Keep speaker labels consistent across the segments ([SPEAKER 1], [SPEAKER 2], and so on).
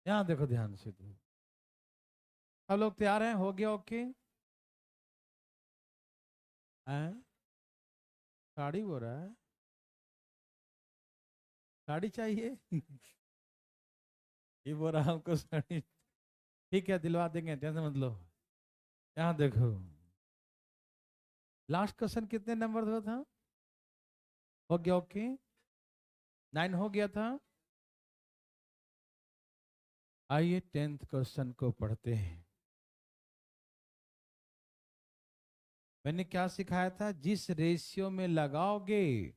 [SPEAKER 1] यहां देखो ध्यान से। तो सब लोग तैयार हैं? हो गया ओके? साड़ी बोल रहा है, साड़ी चाहिए। ये बोल रहा हमको साड़ी। ठीक है, दिलवा देंगे, टेंशन मत लो। यहाँ देखो, लास्ट क्वेश्चन कितने नंबर हुआ था? हो गया ओके? 9 हो गया था। आइए 10th क्वेश्चन को पढ़ते हैं। मैंने क्या सिखाया था? जिस रेशियो में लगाओगे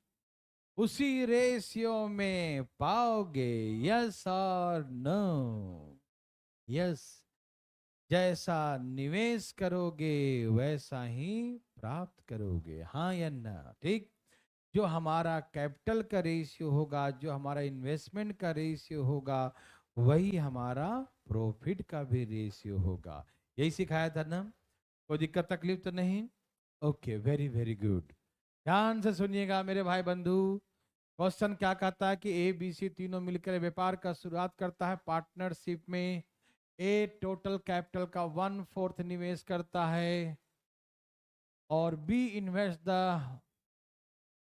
[SPEAKER 1] उसी रेशियो में पाओगे। यस और नो? यस। जैसा निवेश करोगे वैसा ही प्राप्त करोगे, हाँ या ना? ठीक। जो हमारा कैपिटल का रेशियो होगा, जो हमारा इन्वेस्टमेंट का रेशियो होगा, वही हमारा प्रॉफिट का भी रेशियो होगा। यही सिखाया था ना? कोई दिक्कत तकलीफ तो नहीं? Okay, very very good. ध्यान से सुनिएगा मेरे भाई बंधु। क्वेश्चन क्या कहता है कि ए बी सी तीनों मिलकर व्यापार का शुरुआत करता है पार्टनरशिप में। ए टोटल कैपिटल का 1/4 निवेश करता है और बी इन्वेस्ट द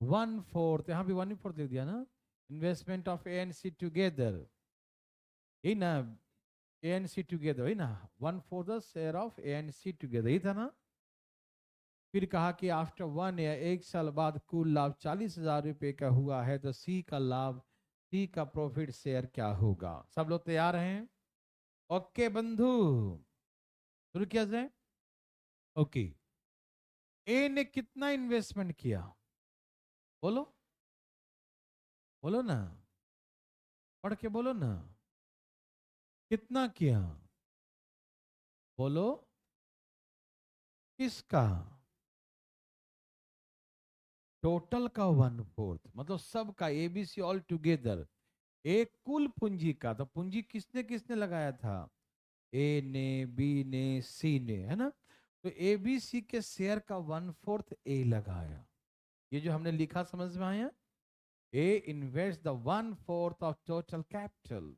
[SPEAKER 1] 1/4, यहाँ भी 1/4 दे दिया ना, investment of A and C together, यही ना? ए एंड सी टूगेदर, वही ना? 1/4 the share of A and C together, यही था ना? फिर कहा कि आफ्टर 1 ईयर, 1 साल बाद कुल लाभ 40,000 रुपए का हुआ है, तो सी का लाभ, सी का प्रॉफिट शेयर क्या होगा? सब लोग तैयार हैं? ओके बंधु, शुरू किया जाए। ओके, ए ने कितना इन्वेस्टमेंट किया? बोलो, बोलो ना, पढ़ के बोलो ना, कितना किया? बोलो, किसका? टोटल का 1/4, मतलब सबका, एबीसी ऑल टुगेदर, एक कुल पूंजी का। तो पूंजी किसने किसने लगाया था? ए ने, बी ने, सी ने, है ना? तो ए बी सी के शेयर का 1/4 ए लगाया। ये जो हमने लिखा समझ में आया? A invest the 1/4 of total capital.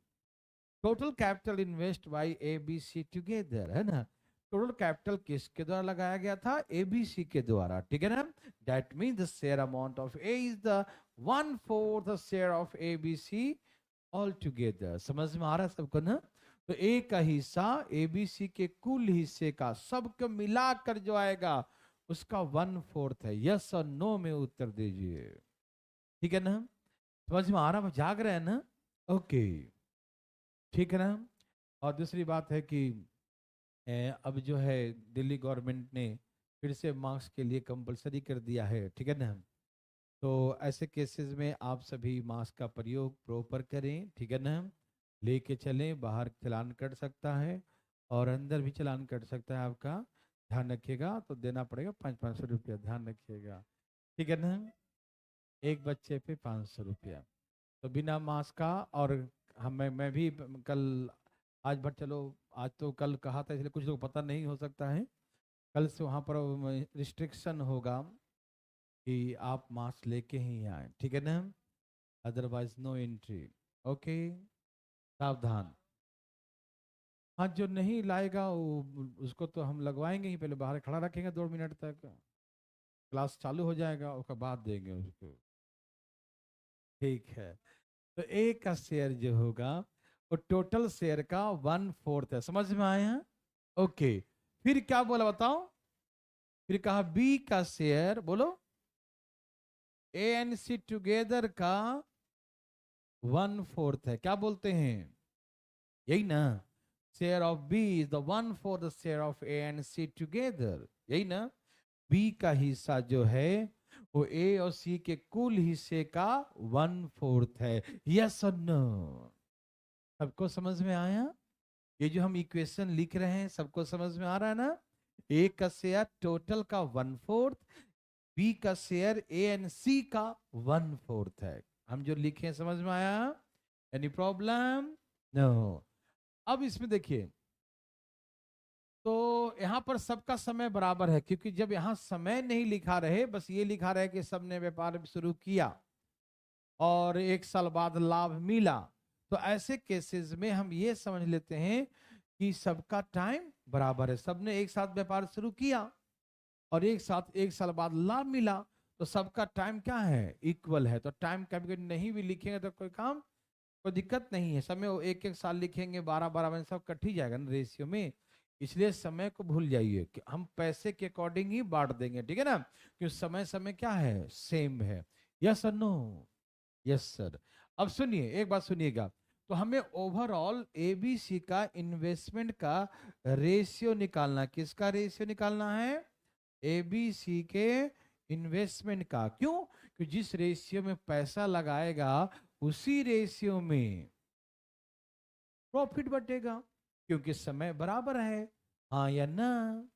[SPEAKER 1] Total capital invest by A B C together, है ना? टोटल कैपिटल किसके द्वारा लगाया गया था? एबीसी के द्वारा, ठीक है ना? That means the share amount of A is the 1/4 share of ABC all together. समझ में आ रहा है सबको ना? तो ए का हिस्सा एबीसी के कुल हिस्से का, सबको मिलाकर जो आएगा उसका 1/4 है। यस और नो में उत्तर दीजिए, ठीक है ना? समझ में आ रहा है? जाग रहे हैं ना? ओके, ठीक है ना? और दूसरी बात है कि अब जो है दिल्ली गवर्नमेंट ने फिर से मास्क के लिए कंपलसरी कर दिया है, ठीक है ना? तो ऐसे केसेस में आप सभी मास्क का प्रयोग प्रॉपर करें, ठीक है ना? लेके चलें, बाहर चालान कट सकता है और अंदर भी चालान कट सकता है आपका। ध्यान रखिएगा, तो देना पड़ेगा 500-500 रुपया, ध्यान रखिएगा, ठीक है ना? एक बच्चे पे 500 रुपया। तो बिना मास्क का, और मैं भी कल, आज भर चलो, आज तो कल कहा था इसलिए कुछ लोग पता नहीं हो सकता है, कल से वहाँ पर रिस्ट्रिक्शन होगा कि आप मास्क लेके ही आए, ठीक है ना? Otherwise no entry. ओके, सावधान। हाँ, जो नहीं लाएगा वो, उसको तो हम लगवाएंगे ही, पहले बाहर खड़ा रखेंगे 2 मिनट तक, क्लास चालू हो जाएगा उसके बाद देंगे उसको, ठीक है? तो एक का शेयर जो होगा वो टोटल शेयर का 1/4 है। समझ में आया? ओके, फिर क्या बोला बताओ? फिर कहा बी का शेयर, बोलो, ए एन सी टूगेदर का 1/4 है। क्या बोलते हैं? यही ना? Share of B is the 1/4 share of A and C together, यही ना? बी का हिस्सा जो है वो ए और सी के कुल हिस्से का 1/4 है। यस और नो? सबको समझ में आया? ये जो हम इक्वेशन लिख रहे हैं सबको समझ में आ रहा है ना? ए का शेयर टोटल का 1/4, बी का शेयर ए एंड सी का 1/4 है। हम जो लिखे समझ में आया? Any problem? नो। अब इसमें देखिए, तो यहां पर सबका समय बराबर है, क्योंकि जब यहां समय नहीं लिखा रहे, बस ये लिखा रहे कि सबने व्यापार शुरू किया और 1 साल बाद लाभ मिला, तो ऐसे केसेस में हम ये समझ लेते हैं कि सबका टाइम बराबर है, सबने एक साथ व्यापार शुरू किया और एक साथ एक साल बाद लाभ मिला, तो सबका टाइम क्या है, इक्वल है। तो टाइम कैलकुलेट नहीं भी लिखेंगे तो कोई काम, कोई दिक्कत नहीं है। समय वो एक एक साल लिखेंगे, 12 12 महीने, सब कट ही जाएगा ना रेशियो में। इसलिए समय को भूल जाइए कि हम पैसे के अकॉर्डिंग ही बांट देंगे, ठीक है ना, क्योंकि समय समय क्या है, सेम है। यस और नो? Yes sir. अब सुनिए, एक बात सुनिएगा, तो हमें ओवरऑल एबीसी का इन्वेस्टमेंट का रेशियो निकालना, किसका रेशियो निकालना है, एबीसी के इन्वेस्टमेंट का। क्यों? कि जिस रेशियो में पैसा लगाएगा उसी रेशियो में प्रॉफिट बटेगा, क्योंकि समय बराबर है। हाँ या ना?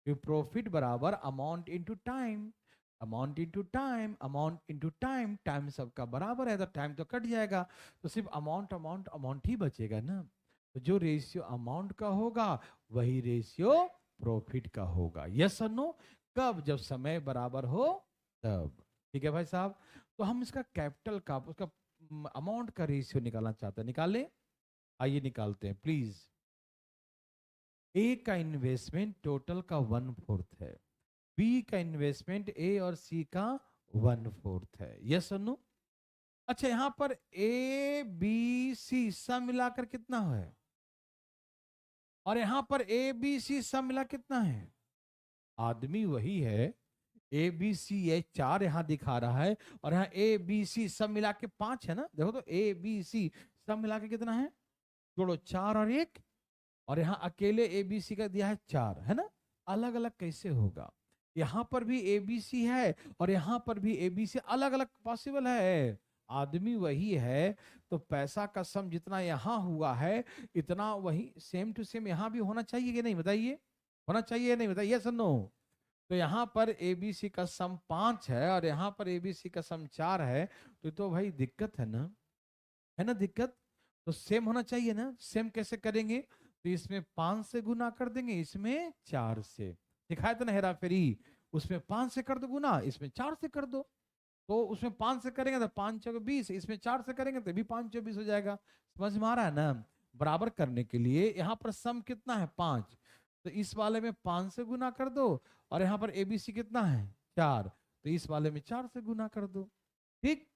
[SPEAKER 1] प्रॉफिट बराबर amount into time, amount into time, amount into time, time सबका बराबर है तो टाइम तो कट जाएगा, तो सिर्फ अमाउंट अमाउंट अमाउंट ही बचेगा ना। तो जो रेशियो अमाउंट का होगा वही रेशियो प्रॉफिट का होगा। यस और नो? कब? जब समय बराबर हो तब। ठीक है भाई साहब। तो हम इसका कैपिटल का, उसका अमाउंट का रेशियो निकालना चाहते हैं, निकाले। आइए निकालते हैं प्लीज। ए का इन्वेस्टमेंट टोटल का 1/4 है, बी का इन्वेस्टमेंट ए और सी का 1/4 है। यस और नो? अच्छा, यहां पर ए बी सी सब मिलाकर कितना है, और यहां पर ए बी सी सब मिला कितना है, आदमी वही है। ए बी सी ये 4 यहां दिखा रहा है, और यहां ए बी सी सब मिला के 5 है ना। देखो तो ए बी सी सब मिला के कितना है, जोड़ो 4 और 1, और यहाँ अकेले एबीसी का दिया है 4, है ना। अलग अलग कैसे होगा, यहाँ पर भी एबीसी है और यहाँ पर भी एबीसी, अलग अलग पॉसिबल है। आदमी वही है, तो पैसा का सम जितना यहाँ हुआ है इतना वही सेम टू सेम यहाँ भी होना चाहिए कि नहीं, बताइए। होना चाहिए नहीं, बताइए यस और नो? तो यहाँ पर एबीसी का सम 5 है और यहाँ पर एबीसी का सम 4 है, तो भाई दिक्कत है ना, है ना दिक्कत। तो सेम होना चाहिए ना। सेम कैसे करेंगे, तो इसमें 5 से गुना कर देंगे, इसमें 4 से। दिखाया था ना हेरा फेरी, उसमें 5 से कर दो गुना, इसमें 4 से कर दो। तो उसमें 5 से करेंगे तो 5 चौके 20, इसमें 4 से करेंगे तो भी 5 चौके 20 हो जाएगा। समझ में आ रहा है ना? बराबर करने के लिए यहाँ पर सम कितना है, 5, तो इस वाले में 5 से गुना कर दो, और यहाँ पर एबीसी कितना है, 4, तो इस वाले में 4 से गुना कर दो। ठीक,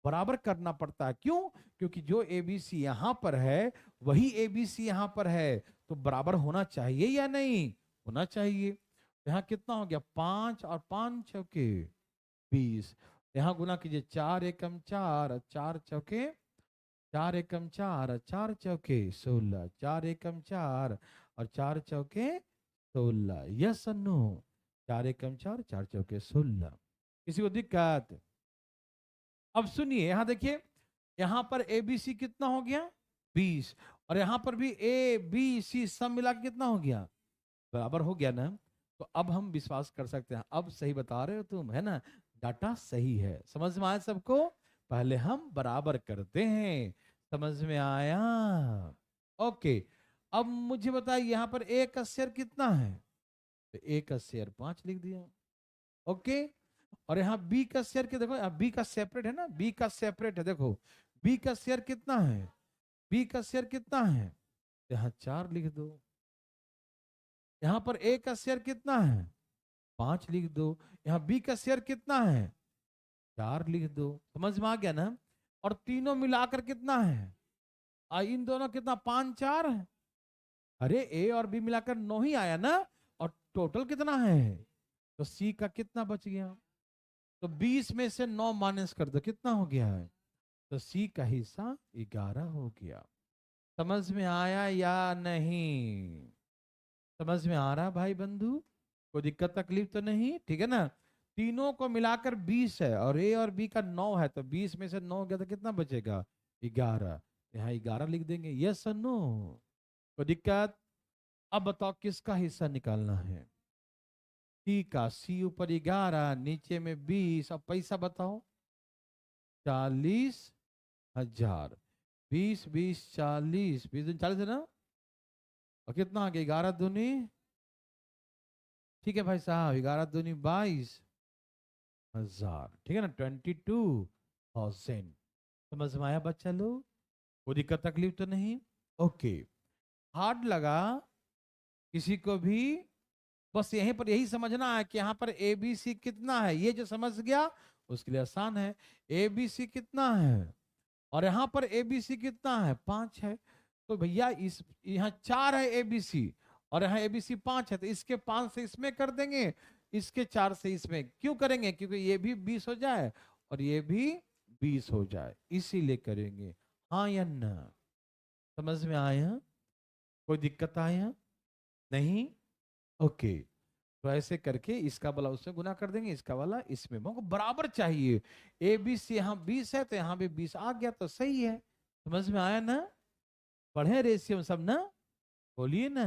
[SPEAKER 1] बराबर करना पड़ता है। क्यों? क्योंकि जो एबीसी यहां पर है वही एबीसी यहां पर है, तो बराबर होना चाहिए या नहीं, होना चाहिए। यहाँ कितना हो गया, 5 और 5 चौके 20, यहाँ गुना कीजिए, 4 एकम 4, 4 चौके, 4 एकम 4, 4 चौके 16, 4 एकम 4 और 4 चौके 16। यस और नो? 4 एकम 4, 4 चौके 16। किसी को दिक्कत? अब सुनिए, यहां देखिए, यहां पर ए बी सी कितना हो गया, 20, और यहां पर भी ए बी सी सब मिला के कितना हो गया, बराबर हो गया ना। तो अब हम विश्वास कर सकते हैं, अब सही बता रहे हो तुम, है ना, डाटा सही है। समझ में आया सबको? पहले हम बराबर करते हैं। समझ में आया? ओके। अब मुझे बताइए, यहां पर ए का शेयर कितना है, तो ए का शेयर 5 लिख दिया। ओके। और यहाँ बी का शेयर के देखो, यहाँ बी का सेपरेट है ना, बी का सेपरेट है, देखो बी का शेयर कितना है, बी का शेयर कितना है, तो यहाँ 4 लिख दो। यहाँ पर ए का शेयर कितना है, 5 लिख दो। यहाँ बी का शेयर कितना है, 4 लिख दो। समझ में आ गया ना? और तीनों मिलाकर कितना है, इन दोनों कितना, 5 4 है। अरे ए और बी मिलाकर 9 ही आया ना, और टोटल कितना है, तो सी का कितना बच गया, तो 20 में से 9 माइनस कर दो, कितना हो गया है, तो सी का हिस्सा 11 हो गया। समझ में आया या नहीं? समझ में आ रहा भाई बंधु? कोई दिक्कत तकलीफ तो नहीं? ठीक है ना। तीनों को मिलाकर 20 है और ए और बी का 9 है, तो 20 में से 9 गया तो कितना बचेगा, 11। यहाँ 11 लिख देंगे। यस और नो? कोई दिक्कत? अब बताओ किसका हिस्सा निकालना है, सी का। सी ऊपर 11, नीचे में 20, अब पैसा बताओ, 40,000। 20 20 40, 20 दिन 40 है ना, और कितना आ गया, 11 दूनी, ठीक है भाई साहब, 11 दूनी 22,000, ठीक है ना, 22,000। समझ में आया बच्चा लोग? कोई दिक्कत तकलीफ तो नहीं? ओके। हार्ड लगा किसी को भी? बस यहीं पर यही समझना है कि यहाँ पर ए बी सी कितना है, ये जो समझ गया उसके लिए आसान है। ए बी सी कितना है और यहाँ पर ए बी सी कितना है, 5 है। तो भैया इस यहाँ 4 है ए बी सी और यहाँ ए बी सी 5 है, तो इसके 5 से इसमें कर देंगे, इसके 4 से इसमें क्यों करेंगे, क्योंकि ये भी 20 हो जाए और ये भी 20 हो जाए, इसीलिए करेंगे। हाँ या ना? समझ में आया? कोई दिक्कत आया? नहीं? ओके। तो ऐसे करके इसका वाला उसमें गुना कर देंगे, इसका वाला इसमें, हमको बराबर चाहिए। ए बी सी यहाँ 20 है तो यहाँ भी 20 आ गया तो सही है। समझ में आया ना? पढ़े रेशियो में सब ना? बोलिए ना।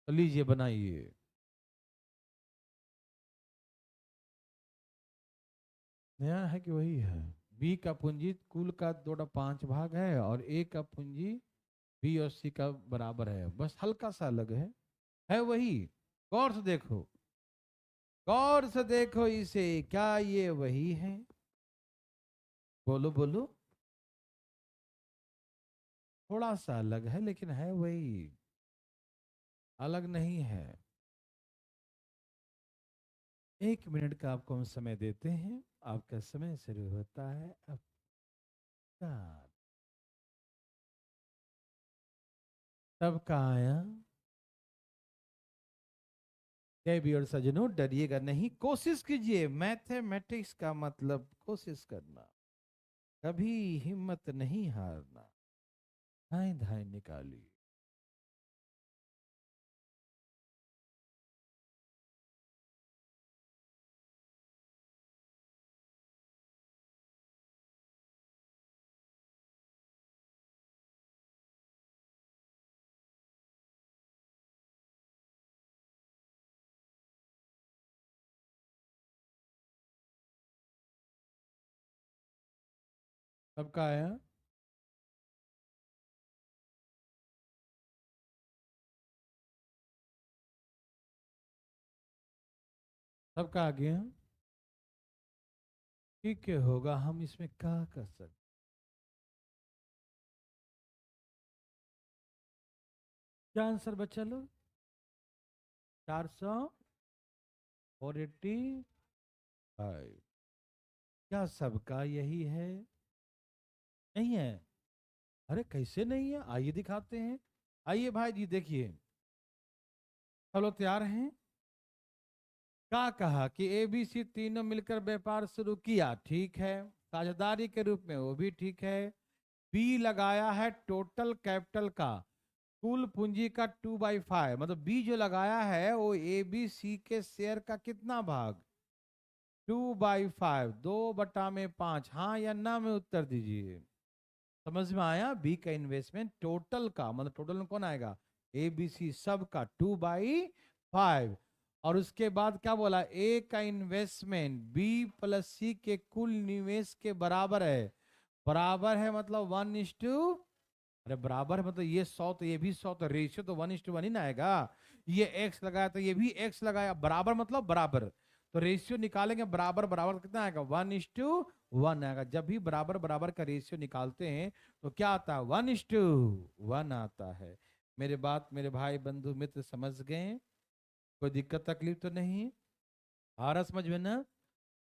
[SPEAKER 1] तो लीजिए बनाइए। नया है कि वही है? बी का पूंजी कुल का 2/5 भाग है और ए का पूंजी बी और सी का बराबर है, बस हल्का सा अलग है वही। गौर से देखो, गौर से देखो इसे, क्या ये वही है? बोलो बोलो। थोड़ा सा अलग है लेकिन है वही, अलग नहीं है। 1 मिनट का आपको हम समय देते हैं, आपका समय शुरू होता है अब। स्टार्ट। सबका आया? देवी और सजनों डरिएगा नहीं, कोशिश कीजिए। मैथमेटिक्स का मतलब कोशिश करना, कभी हिम्मत नहीं हारना। धाए धाए निकालिए। सबका आया? सबका आ गया? ठीक है, होगा, हम इसमें क्या कर सकते? क्या आंसर बचा लो? 485। क्या सबका यही है? नहीं है? अरे कैसे नहीं है, आइए दिखाते हैं। आइए भाई जी देखिए, सब लोग तैयार हैं? क्या कहा कि ए बी सी तीनों मिलकर व्यापार शुरू किया, ठीक है, साझेदारी के रूप में, वो भी ठीक है। बी लगाया है टोटल कैपिटल का, कुल पूंजी का 2/5, मतलब बी जो लगाया है वो ए बी सी के शेयर का कितना भाग? 2/5, 2/5। हाँ या ना में उत्तर दीजिए। समझ में आया? बी का इन्वेस्टमेंट टोटल का, मतलब टोटल में कौन आएगा? ए बी सी सब का 2/5। और उसके बाद क्या बोला? ए का इन्वेस्टमेंट बी प्लस सी के कुल निवेश के बराबर है। बराबर है मतलब 1:, अरे बराबर है मतलब ये 100 तो ये भी 100, तो रेशियो तो 1:1 ही ना आएगा। ये एक्स लगाया तो ये भी एक्स लगाया, बराबर मतलब बराबर। तो रेशियो निकालेंगे बराबर बराबर, कितना आएगा? 1:1 आएगा। जब भी बराबर बराबर का रेशियो निकालते हैं तो क्या आता है? 1:1 आता है। मेरे बात मेरे भाई बंधु मित्र समझ गए? कोई दिक्कत तकलीफ तो नहीं आ रहा समझ में ना?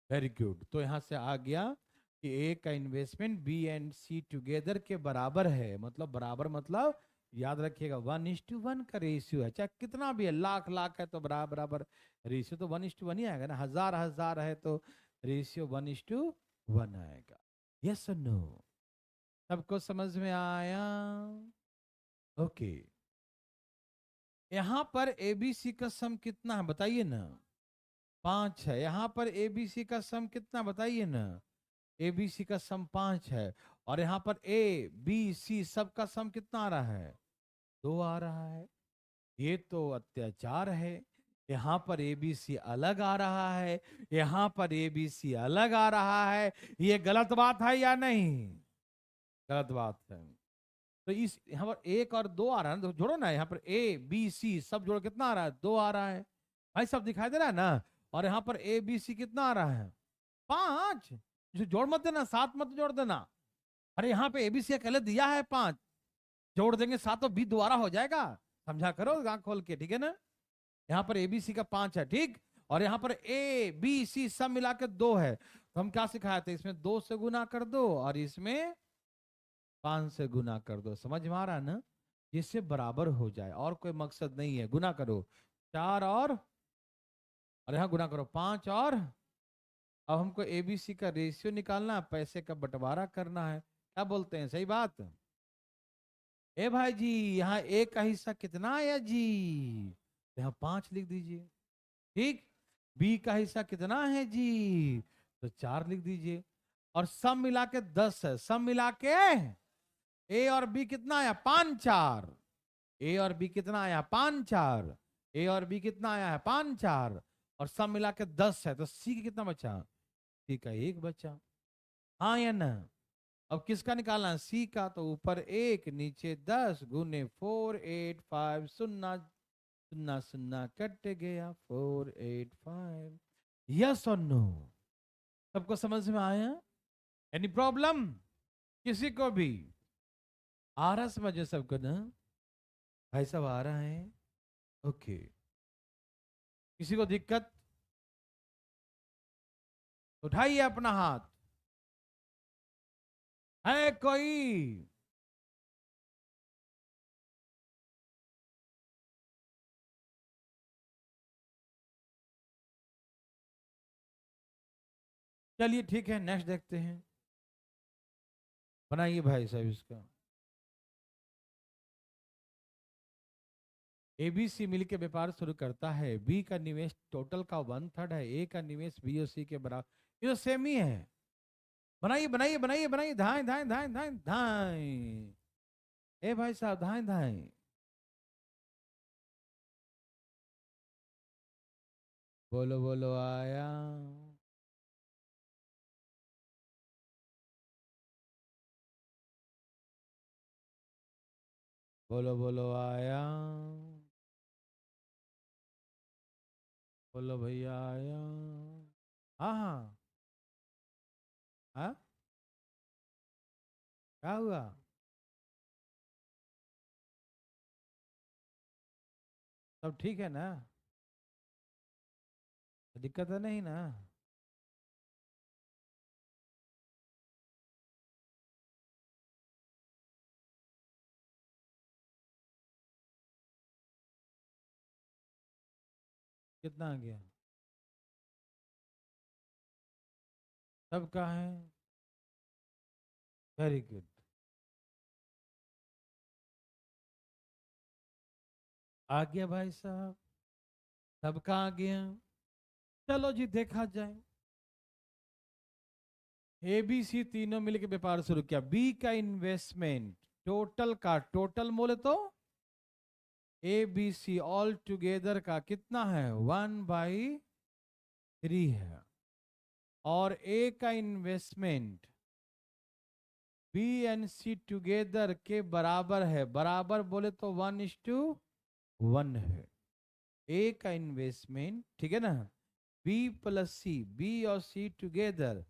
[SPEAKER 1] Very good. तो यहां से आ गया कि ए का investment B and C together के बराबर है, मतलब बराबर मतलब याद रखिएगा 1:1 का रेशियो है। चाहे कितना भी है, लाख लाख है तो बराबर बराबर रेशियो तो 1:1 ही आएगा ना। हजार हजार है तो रेशियो 1:1 आएगा। यस और नो? सबको समझ में आया? ओके। यहां पर एबीसी का सम कितना है बताइए ना? 5 है। यहां पर एबीसी का सम कितना बताइए ना? एबीसी का सम 5 है। और यहाँ पर ए बी सी सबका सम कितना आ रहा है? 2 आ रहा है। ये तो अत्याचार है। यहाँ पर एबीसी अलग आ रहा है, यहाँ पर एबीसी अलग आ रहा है। ये गलत बात है या नहीं? गलत बात है। तो इस यहाँ पर 1 और 2 आ रहा है ना, तो जोड़ो ना। यहाँ पर ए बी सी सब जोड़ो कितना आ रहा है? 2 आ रहा है। भाई सब दिखाई दे रहा है ना? और यहाँ पर ए बी सी कितना आ रहा है? 5। जो जोड़ मत देना, 7 मत जोड़ देना। अरे यहाँ पे एबीसी अकेले दिया है 5, जोड़ देंगे 7 तो बी दोबारा हो जाएगा। समझा करो आंख खोल के, ठीक है ना। यहाँ पर एबीसी का 5 है, ठीक। और यहाँ पर ए बी सी सब मिला के 2 है। तो हम क्या सिखाए थे, इसमें 2 से गुना कर दो और इसमें 5 से गुना कर दो। समझ में आ रहा है ना, जिससे बराबर हो जाए, और कोई मकसद नहीं है। गुना करो 4 और यहाँ गुना करो 5 और अब हमको एबीसी का रेशियो निकालना है, पैसे का बंटवारा करना है। क्या बोलते हैं, सही बात। ए भाई जी, यहाँ ए का हिस्सा कितना आया जी, यहाँ 5 लिख दीजिए, ठीक। बी का हिस्सा कितना है जी, तो 4 लिख दीजिए। और सब मिला के 10 है, सब मिला के ए और बी कितना आया 5 4, ए और बी कितना आया 5 4, ए और बी कितना आया है 5 4, और सब मिला के 10 है। तो सी का कितना बचा, सी का 1 बचा, हाँ या ना। अब किसका निकालना है, सी का। तो ऊपर 1 नीचे 10 गुने 4 8 5 शून्य शून्य शून्य कट गया 4 8 5। यस और नो, सबको समझ में आया, एनी प्रॉब्लम किसी को भी आ रहा समझो सबको ना, भाई सब आ रहा है, ओके। किसी को दिक्कत उठाइए अपना हाथ, है कोई। चलिए ठीक है, नेक्स्ट देखते हैं। बनाइए भाई साहब इसका। एबीसी मिलकर व्यापार शुरू करता है, बी का निवेश टोटल का 1/3 है, ए का निवेश बी और सी के बराबर, ये तो सेम ही है। बनाइए बनाइए बनाइए बनाइए, धाए धाए धाए धाए धाए, ए भाई साहब धाए धाए। बोलो बोलो आया, बोलो बोलो आया, बोलो भैया आया। हाँ हाँ, हाँ क्या हुआ, सब ठीक है ना, दिक्कत है नहीं ना। कितना आ गया, सबका है, वेरी गुड। आ गया भाई साहब, सबका आ गया। चलो जी देखा जाए, ए बी सी तीनों मिलकर व्यापार शुरू किया। बी का इन्वेस्टमेंट टोटल का, टोटल बोले तो A B C all together का कितना है 1/3 है। और ए का investment B and C together के बराबर है, बराबर बोले तो 1:1 है। ए का इन्वेस्टमेंट, ठीक है ना, बी प्लस सी, बी और सी टुगेदर,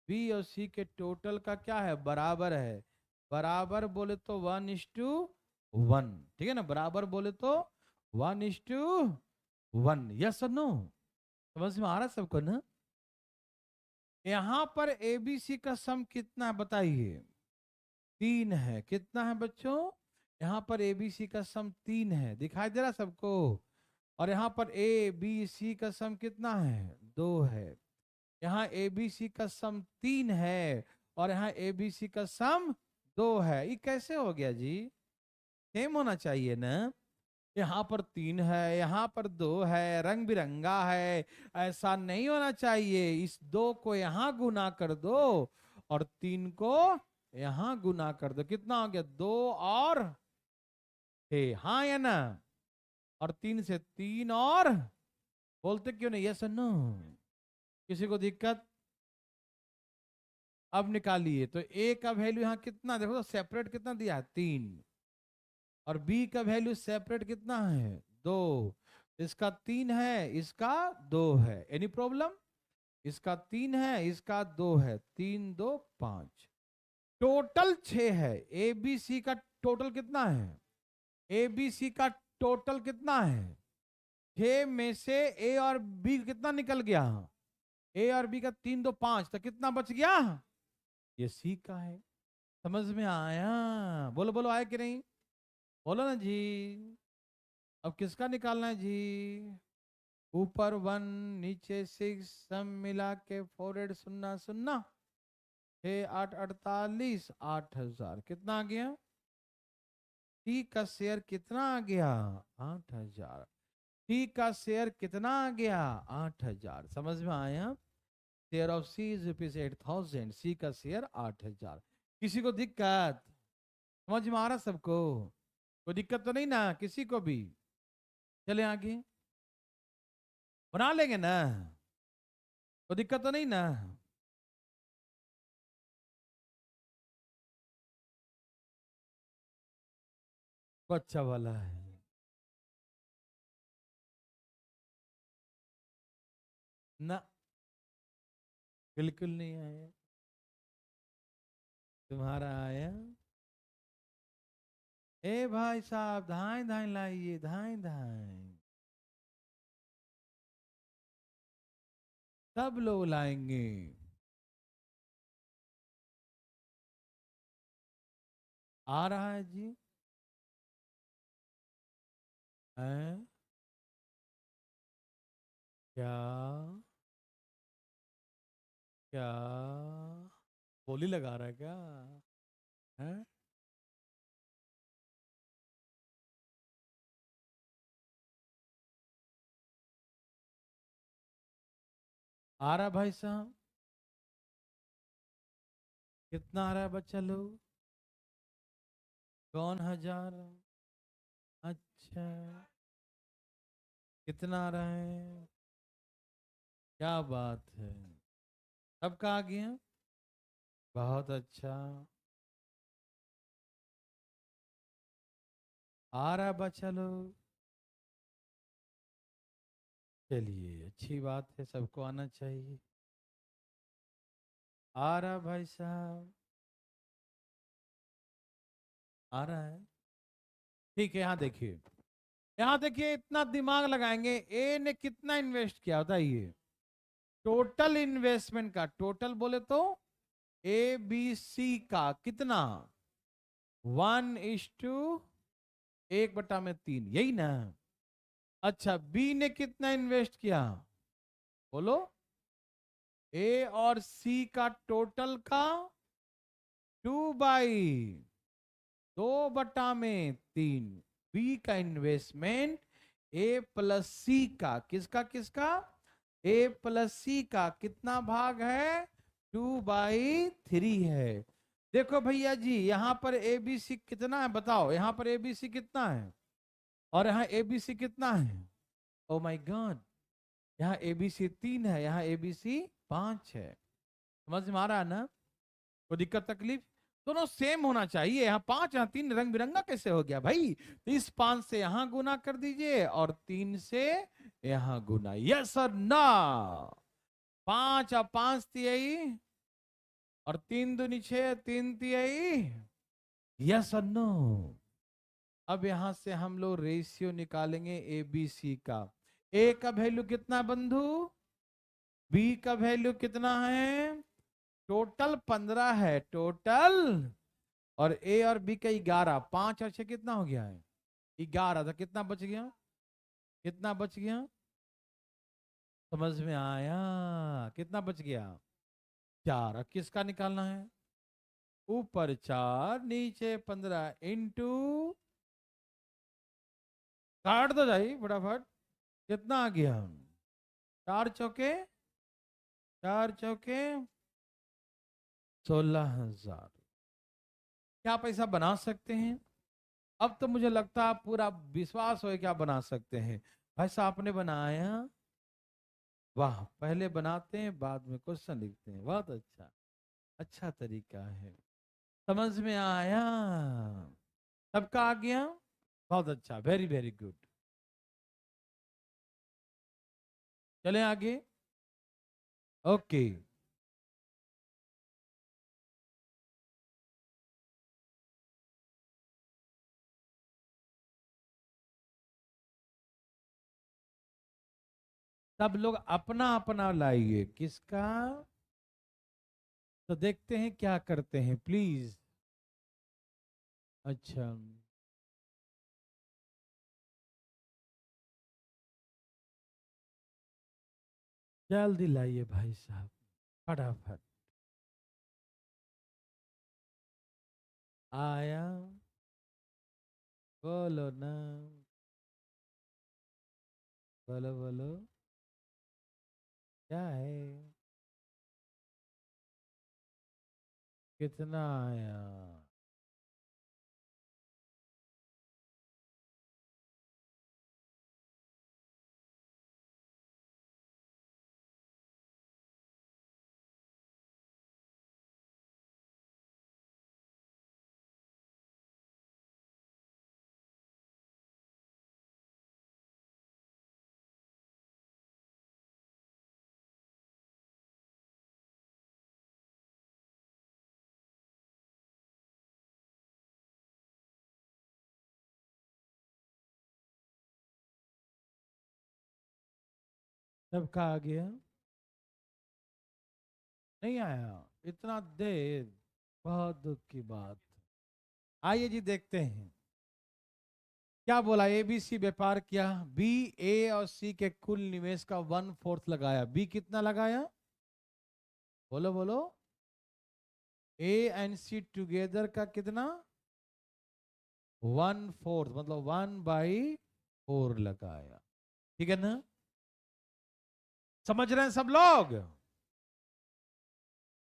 [SPEAKER 1] बी और सी के टोटल का क्या है बराबर है, बराबर बोले तो 1:1, ठीक है ना, बराबर बोले तो 1:1। यस और नो, समझ में आ रहा है सबको ना। यहां पर एबीसी का सम कितना है बताइए, 3 है। कितना है बच्चों, यहाँ पर एबीसी का सम 3 है, दिखाई दे रहा सबको। और यहाँ पर ए बी सी का सम कितना है 2 है। यहाँ ए बी सी का सम 3 है और यहाँ ए बी सी का सम 2 है। ये कैसे हो गया जी, सेम होना चाहिए ना। यहाँ पर 3 है, यहाँ पर 2 है, रंग बिरंगा है, ऐसा नहीं होना चाहिए। इस 2 को यहाँ गुना कर दो और 3 को यहाँ गुना कर दो, कितना हो गया 2 और 6, हाँ या ना। और 3 से 3 और, बोलते क्यों नहीं यस नो, किसी को दिक्कत। अब निकालिए, तो ए का वैल्यू यहाँ कितना, देखो तो सेपरेट कितना दिया है 3, और बी का वैल्यू सेपरेट कितना है 2। इसका 3 है, इसका 2 है, एनी प्रॉब्लम। इसका 3 है, इसका 2 है, 3 2 5। टोटल 6 है। एबीसी का टोटल कितना है? एबीसी का टोटल कितना है? 6 में से ए और बी कितना निकल गया? ए और बी का 3 2 5, तो कितना बच गया? ये सी का है। समझ में आया? बोलो बोलो, आया कि नहीं? बोलो ना जी। अब किसका निकालना है जी? ऊपर 1, नीचे 6, सब मिला के 4 0 0, 6 8 48, 8,000 कितना आ गया? टी का शेयर कितना आ गया? 8,000। टी का शेयर कितना आ गया? 8,000। समझ में आया? Share of C is rupees 8,000, C का शेयर 8,000। किसी को दिक्कत? समझ में आ रहा सबको? कोई दिक्कत तो नहीं ना किसी को भी? चले आगे, बना लेंगे ना? कोई दिक्कत तो नहीं ना? अच्छा वाला है ना? बिल्कुल नहीं आया। तुम्हारा आया? ए भाई साहब, धाए धाए लाइए, धाए धाए। सब लोग लाएंगे। आ रहा है जी? हैं? क्या? क्या? बोली लगा रहा है क्या? हैं? आ रहा भाई साहब? कितना आ रहा है बच्चा लोग? कौन 1,000? अच्छा। कितना आ रहा है? क्या बात है। सबका आ गया? बहुत अच्छा। आ रहा है बच्चा लोग? चलिए, अच्छी बात है, सबको आना चाहिए। आ रहा भाई साहब? आ रहा है? ठीक है, यहाँ देखिए। यहाँ देखिए, इतना दिमाग लगाएंगे। ए ने कितना इन्वेस्ट किया बताइए? टोटल इन्वेस्टमेंट का टोटल बोले तो ए बी सी का कितना? 1:1/3, यही ना? अच्छा, बी ने कितना इन्वेस्ट किया? बोलो। ए और सी का टोटल का 2/3। बी का इन्वेस्टमेंट ए प्लस सी का, किसका किसका? ए प्लस सी का कितना भाग है? 2/3 है। देखो भैया जी, यहां पर ए बी सी कितना है बताओ? यहां पर ए बी सी कितना है और यहाँ ए बी सी कितना है? ओ माय गॉड, यहाँ ए बी सी 3 है, यहाँ ए बी सी 5 है। समझ में आ रहा है ना? कोई दिक्कत तकलीफ? दोनों सेम होना चाहिए। यहाँ 5, यहाँ 3, रंग बिरंगा कैसे हो गया भाई? तो इस 5 से यहाँ गुना कर दीजिए और 3 से यहाँ गुना। यस और ना? 5 और 5 तिहाई और 3 दूनी 6, 3 तिहाई। यस और नो? अब यहां से हम लोग रेशियो निकालेंगे ए बी सी का। ए का वैल्यू कितना बंधु? बी का वैल्यू कितना है? टोटल 15 है टोटल। और ए और बी का 11, 5 और 6 कितना हो गया है? 11। तो कितना बच गया? कितना बच गया? समझ में आया? कितना बच गया? 4। अब किसका निकालना है? ऊपर 4 नीचे 15 इंटू, काट दो जाई फटाफट। कितना आ गया? 4 चौके 4 चौके 16,000। क्या पैसा बना सकते हैं? अब तो मुझे लगता है पूरा विश्वास हो क्या बना सकते हैं। भाई साहब आपने बनाया? वाह, पहले बनाते हैं बाद में क्वेश्चन लिखते हैं, बहुत अच्छा। अच्छा तरीका है। समझ में आया? सबका आ गया? बहुत अच्छा, वेरी वेरी गुड। चले आगे। ओके। सब लोग अपना अपना लाइए। किसका? तो देखते हैं क्या करते हैं प्लीज। अच्छा, जल्दी लाइए भाई साहब, फटाफट। आया? बोलो ना, बोलो बोलो, क्या है? कितना आया? सबका आ गया? नहीं आया? इतना देर, बहुत दुख की बात। आइए जी देखते हैं क्या बोला। एबीसी व्यापार किया, बी, ए और सी के कुल निवेश का 1/4 लगाया। बी कितना लगाया? बोलो बोलो। ए एंड सी टुगेदर का कितना? 1/4, मतलब 1/4 लगाया। ठीक है ना? समझ रहे हैं सब लोग?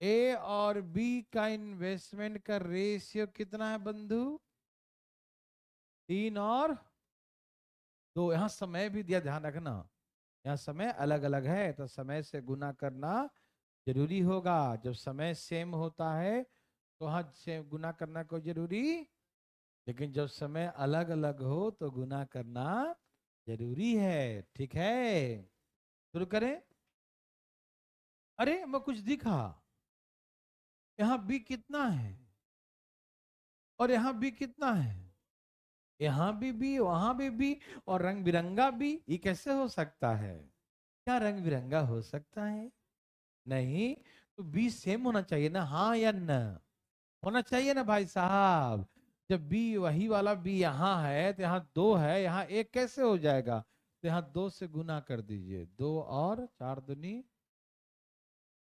[SPEAKER 1] ए और बी का इन्वेस्टमेंट का रेशियो कितना है बंधु? 3 और 2। यहां समय भी दिया, ध्यान रखना। यहाँ समय अलग अलग है तो समय से गुना करना जरूरी होगा। जब समय सेम होता है तो वहां से गुना करना कोई जरूरी, लेकिन जब समय अलग अलग हो तो गुना करना जरूरी है। ठीक है, शुरू करें। अरे मैं कुछ दिखा, यहाँ बी कितना है और यहाँ बी कितना है? यहाँ भी बी, वहां भी बी, और रंग बिरंगा बी। ये कैसे हो सकता है? क्या रंग बिरंगा हो सकता है? नहीं। तो बी सेम होना चाहिए ना, हाँ या ना? होना चाहिए ना भाई साहब। जब बी, वही वाला बी यहाँ है तो यहाँ 2 है, यहाँ 1 कैसे हो जाएगा? तो यहाँ 2 से गुना कर दीजिए। 2 और 4 दूनी।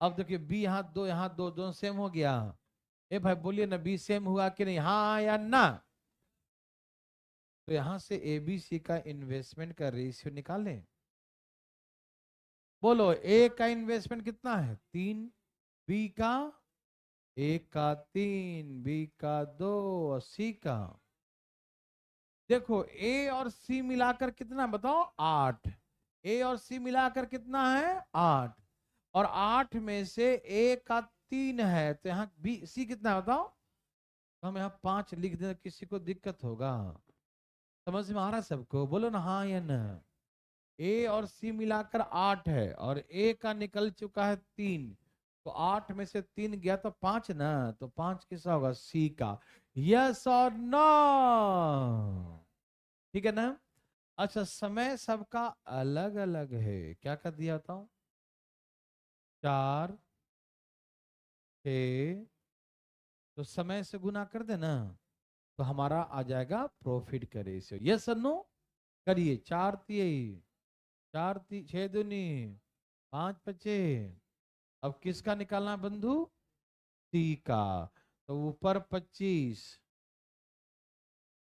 [SPEAKER 1] अब देखिए बी यहाँ 2, यहाँ 2, दोनों सेम हो गया। ए भाई बोलिए ना, बी सेम हुआ कि नहीं, हाँ या ना? तो यहां से एबीसी का इन्वेस्टमेंट का रेशियो निकालें। बोलो, ए का इन्वेस्टमेंट कितना है? 3। बी का? ए का 3, बी का 2 और सी का? देखो ए और सी मिलाकर कितना बताओ? 8। ए और सी मिलाकर कितना है? 8। और 8 में से ए का 3 है तो यहाँ बी सी कितना है बताओ? तो हम यहाँ 5 लिख दें, किसी को दिक्कत होगा? समझ में आ रहा है सबको? बोलो ना हाँ या ना। ए और सी मिलाकर 8 है और ए का निकल चुका है 3। तो 8 में से 3 गया तो 5 ना, तो 5 किसका होगा? सी का। यस और नो? ठीक है ना? अच्छा, समय सबका अलग अलग है, क्या कर दिया बताओ? 4, 6, तो समय से गुना कर देना तो हमारा आ जाएगा प्रॉफिट का रेशियो। यस और नो? करिए। 6 दूनी 5 पचे। अब किसका निकालना है बंधु? सी का। तो ऊपर 25,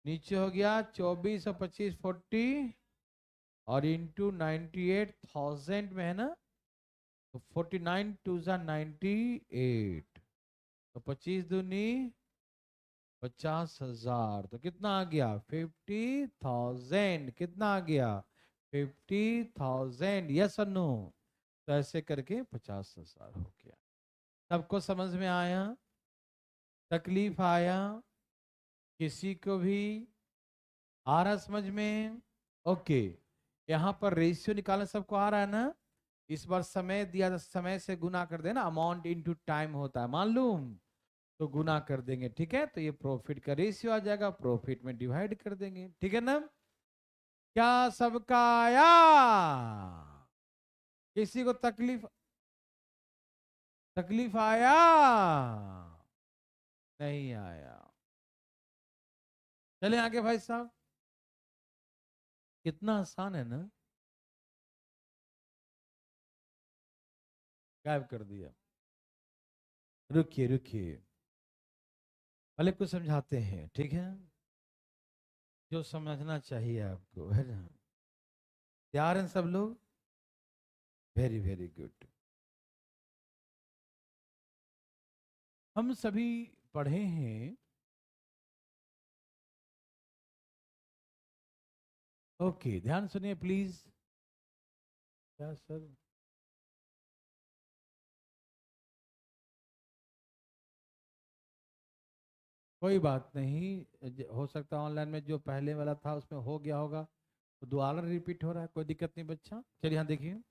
[SPEAKER 1] नीचे हो गया 24 और 25 40, और इंटू 98,000 में है ना, तो 49 2 98। तो 25 दूनी 50,000, तो कितना आ गया? 50,000। कितना आ गया? 50,000। यस और नो? तो ऐसे करके 50,000 हो गया। सबको समझ में आया? तकलीफ आया किसी को भी? आ रहा समझ में? ओके। यहाँ पर रेशियो निकालना सबको आ रहा है ना? इस बार समय दिया था, समय से गुना कर देना, अमाउंट इनटू टाइम होता है मालूम, तो गुना कर देंगे। ठीक है, तो ये प्रॉफिट का रेशियो आ जाएगा, प्रॉफिट में डिवाइड कर देंगे। ठीक है ना? क्या सबका आया? किसी को तकलीफ तकलीफ आया? नहीं आया। चले आगे भाई साहब, कितना आसान है ना। गायब कर दिया। रुकिए रुकिए, पहले कुछ समझाते हैं, ठीक है? जो समझना चाहिए आपको, है ना? तैयार हैं सब लोग? Very very good. हम सभी पढ़े हैं। ओके, ध्यान सुनिए प्लीज। क्या सर? कोई बात नहीं, हो सकता है ऑनलाइन में जो पहले वाला था उसमें हो गया होगा, तो दोबारा रिपीट हो रहा है, कोई दिक्कत नहीं बच्चा। चलिए यहाँ देखिए,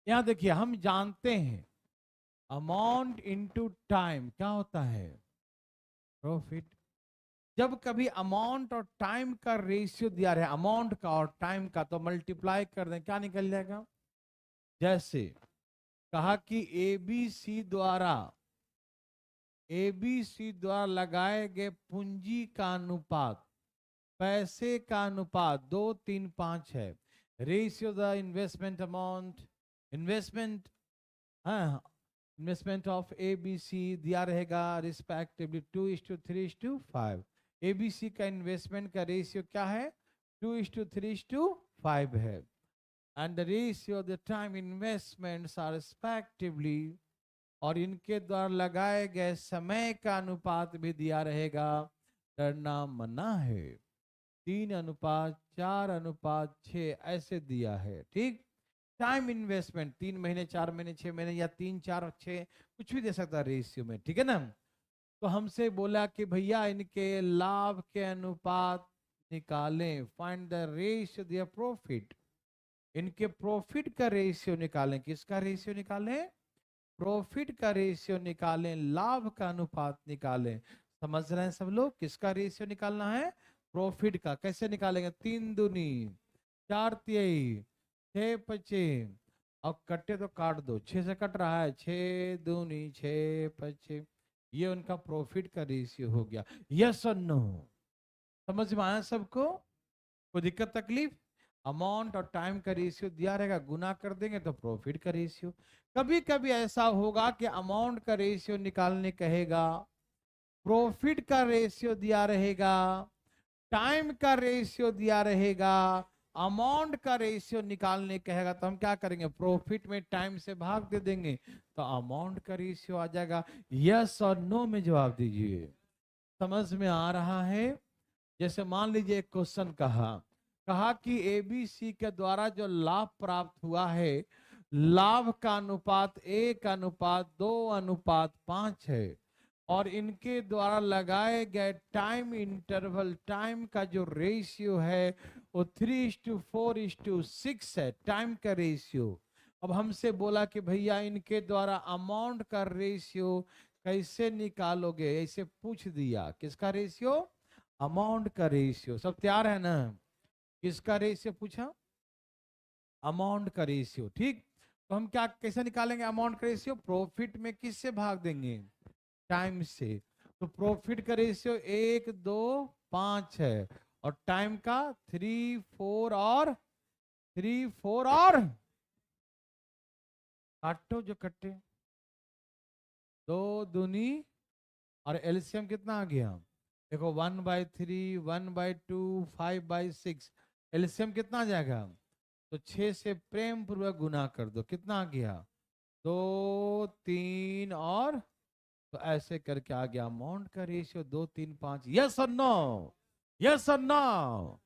[SPEAKER 1] यहाँ देखिए, हम जानते हैं अमाउंट इनटू टाइम क्या होता है? प्रॉफिट। जब कभी अमाउंट और टाइम का रेशियो दिया रहे, अमाउंट का और टाइम का, तो मल्टीप्लाई कर दें, क्या निकल जाएगा? जैसे कहा कि एबीसी द्वारा लगाए गए पूंजी का अनुपात, पैसे का अनुपात 2-3-5 है। Ratio the investment amount, investment, हाँ, इन्वेस्टमेंट ऑफ एबीसी दिया रहेगा रिस्पेक्टिवली 2:3:5। एबीसी का इन्वेस्टमेंट का रेशियो क्या है? 2:3:5 है। And the ratio of the time investments are respectively, और इनके द्वारा लगाए गए समय का अनुपात भी दिया रहेगा, डरना मना है, 3:4:6 ऐसे दिया है, ठीक? टाइम इन्वेस्टमेंट 3 महीने, 4 महीने, 6 महीने, या 3, 4, 6, कुछ भी दे सकता है रेशियो में, ठीक है ना? तो हमसे बोला कि भैया इनके लाभ के अनुपात निकालें, find the ratio their profit. इनके प्रॉफिट का रेशियो निकालें। किसका रेशियो निकालें? प्रॉफिट का रेशियो निकालें, लाभ का अनुपात निकालें। समझ रहे हैं सब लोग? किसका रेशियो निकालना है? प्रॉफिट का। कैसे निकालेंगे? 3 दूनी 4 तिहाई 6 पचे, और कट्टे तो काट दो, 6 से कट रहा है, 6 दूनी 6 पचे, ये उनका प्रॉफिट का रेशियो हो गया। यस और नो? समझ में आया सबको? कोई दिक्कत तकलीफ? अमाउंट और टाइम का रेशियो दिया रहेगा, गुना कर देंगे तो प्रॉफिट का रेशियो। कभी कभी ऐसा होगा कि अमाउंट का रेशियो निकालने कहेगा, प्रॉफिट का रेशियो दिया रहेगा, टाइम का रेशियो दिया रहेगा, अमाउंट का रेशियो निकालने कहेगा, तो हम क्या करेंगे? प्रॉफिट में टाइम से भाग दे देंगे, तो अमाउंट का रेशियो आ जाएगा। यस और नो में जवाब दीजिए। समझ में आ रहा है? जैसे मान लीजिए एक क्वेश्चन कहा, कहा कि एबीसी के द्वारा जो लाभ प्राप्त हुआ है, लाभ का अनुपात 1:2:5 है, और इनके द्वारा लगाए गए टाइम इंटरवल, टाइम का जो रेशियो है वो 3:4:6 है, टाइम का रेशियो। अब हमसे बोला कि भैया इनके द्वारा अमाउंट का रेशियो कैसे निकालोगे, ऐसे पूछ दिया। किसका रेशियो? अमाउंट का रेशियो। सब तैयार है ना? किसका रेशियो पूछा? अमाउंट का रेशियो, ठीक। तो हम क्या कैसे निकालेंगे अमाउंट का रेशियो? प्रॉफिट में किससे भाग देंगे? टाइम से। तो प्रॉफिट का रेशियो 1:2:5 है, और टाइम का 3 4 और काटो जो कट्टे, 2 दूनी, और एलसीएम कितना आ गया? देखो 1/3, 1/2, 5/6, एलसीएम कितना आ जाएगा? तो 6 से प्रेम पूर्वक गुना कर दो, कितना आ गया? 2 3, और तो ऐसे करके आ गया अमाउंट का रेशियो 2:3:5। यस और नो? यस और नो?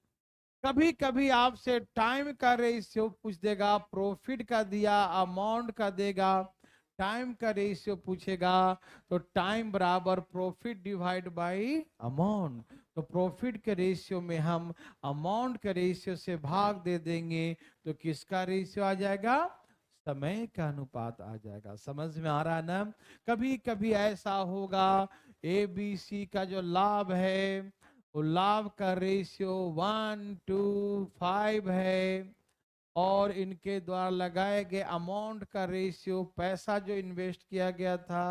[SPEAKER 1] कभी कभी आपसे टाइम का रेशियो पूछ देगा, प्रॉफिट का दिया, अमाउंट का देगा, टाइम का रेशियो पूछेगा, तो टाइम बराबर प्रॉफिट डिवाइड बाय अमाउंट। तो प्रॉफिट के रेशियो में हम अमाउंट के रेशियो से भाग दे देंगे, तो किसका रेशियो आ जाएगा? समय का अनुपात आ जाएगा। समझ में आ रहा है ना? कभी कभी ऐसा होगा, एबीसी का जो लाभ है, वो लाभ का रेशियो 1:5 है, और इनके द्वारा लगाए गए अमाउंट का रेशियो, पैसा जो इन्वेस्ट किया गया था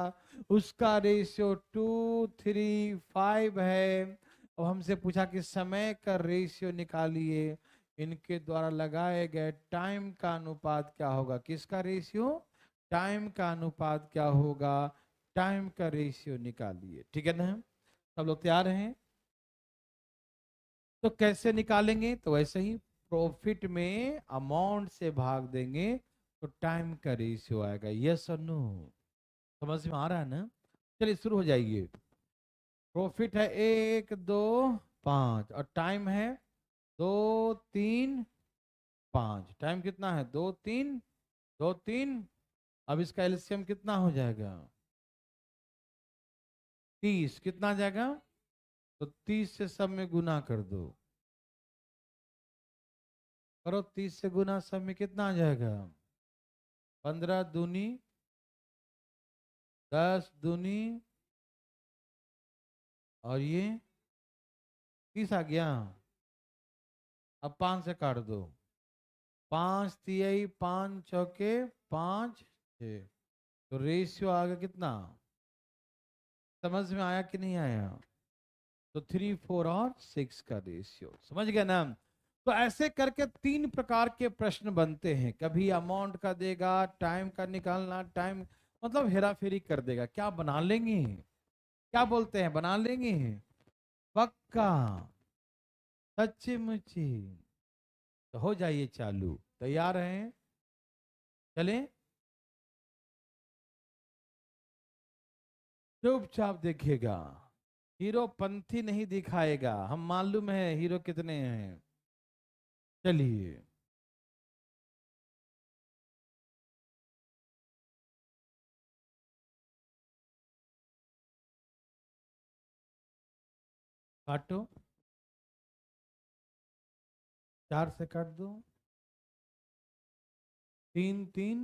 [SPEAKER 1] उसका रेशियो 2:3:5 है। अब हमसे पूछा कि समय का रेशियो निकालिए, इनके द्वारा लगाए गए टाइम का अनुपात क्या होगा। किसका रेशियो? टाइम का अनुपात क्या होगा, टाइम का रेशियो निकालिए। ठीक है ना, सब लोग तैयार हैं? तो कैसे निकालेंगे? तो वैसे ही प्रॉफिट में अमाउंट से भाग देंगे तो टाइम का रेशियो आएगा। यस और नो? समझ में आ रहा है ना? चलिए शुरू हो जाइए। प्रॉफिट है 1, 2, 5 और टाइम है 2, 3, 5। टाइम कितना है? 2, 3, 2, 3। अब इसका एलसीएम कितना हो जाएगा? 30। कितना आ जाएगा? तो 30 से सब में गुना कर दो। करो 30 से गुना, सब में कितना आ जाएगा? 15 दूनी 10 दूनी और ये 30 आ गया। अब 5 से काट दो। 5 तिहाई 5 चौके 5 6। तो रेशियो आ गया कितना? समझ में आया कि नहीं आया? तो 3, 4 और 6 का रेशियो समझ गया ना? तो ऐसे करके 3 प्रकार के प्रश्न बनते हैं। कभी अमाउंट का देगा, टाइम का निकालना, टाइम मतलब हेरा फेरी कर देगा। क्या बना लेंगे? क्या बोलते हैं, बना लेंगे? पक्का? सच्ची मुच्ची? तो हो जाइए चालू। तैयार हैं? चलें? चुपचाप देखिएगा, हीरो पंथी नहीं दिखाएगा। हम मालूम है हीरो कितने हैं। चलिए, काटो। 4 से काट दो। 3, 3,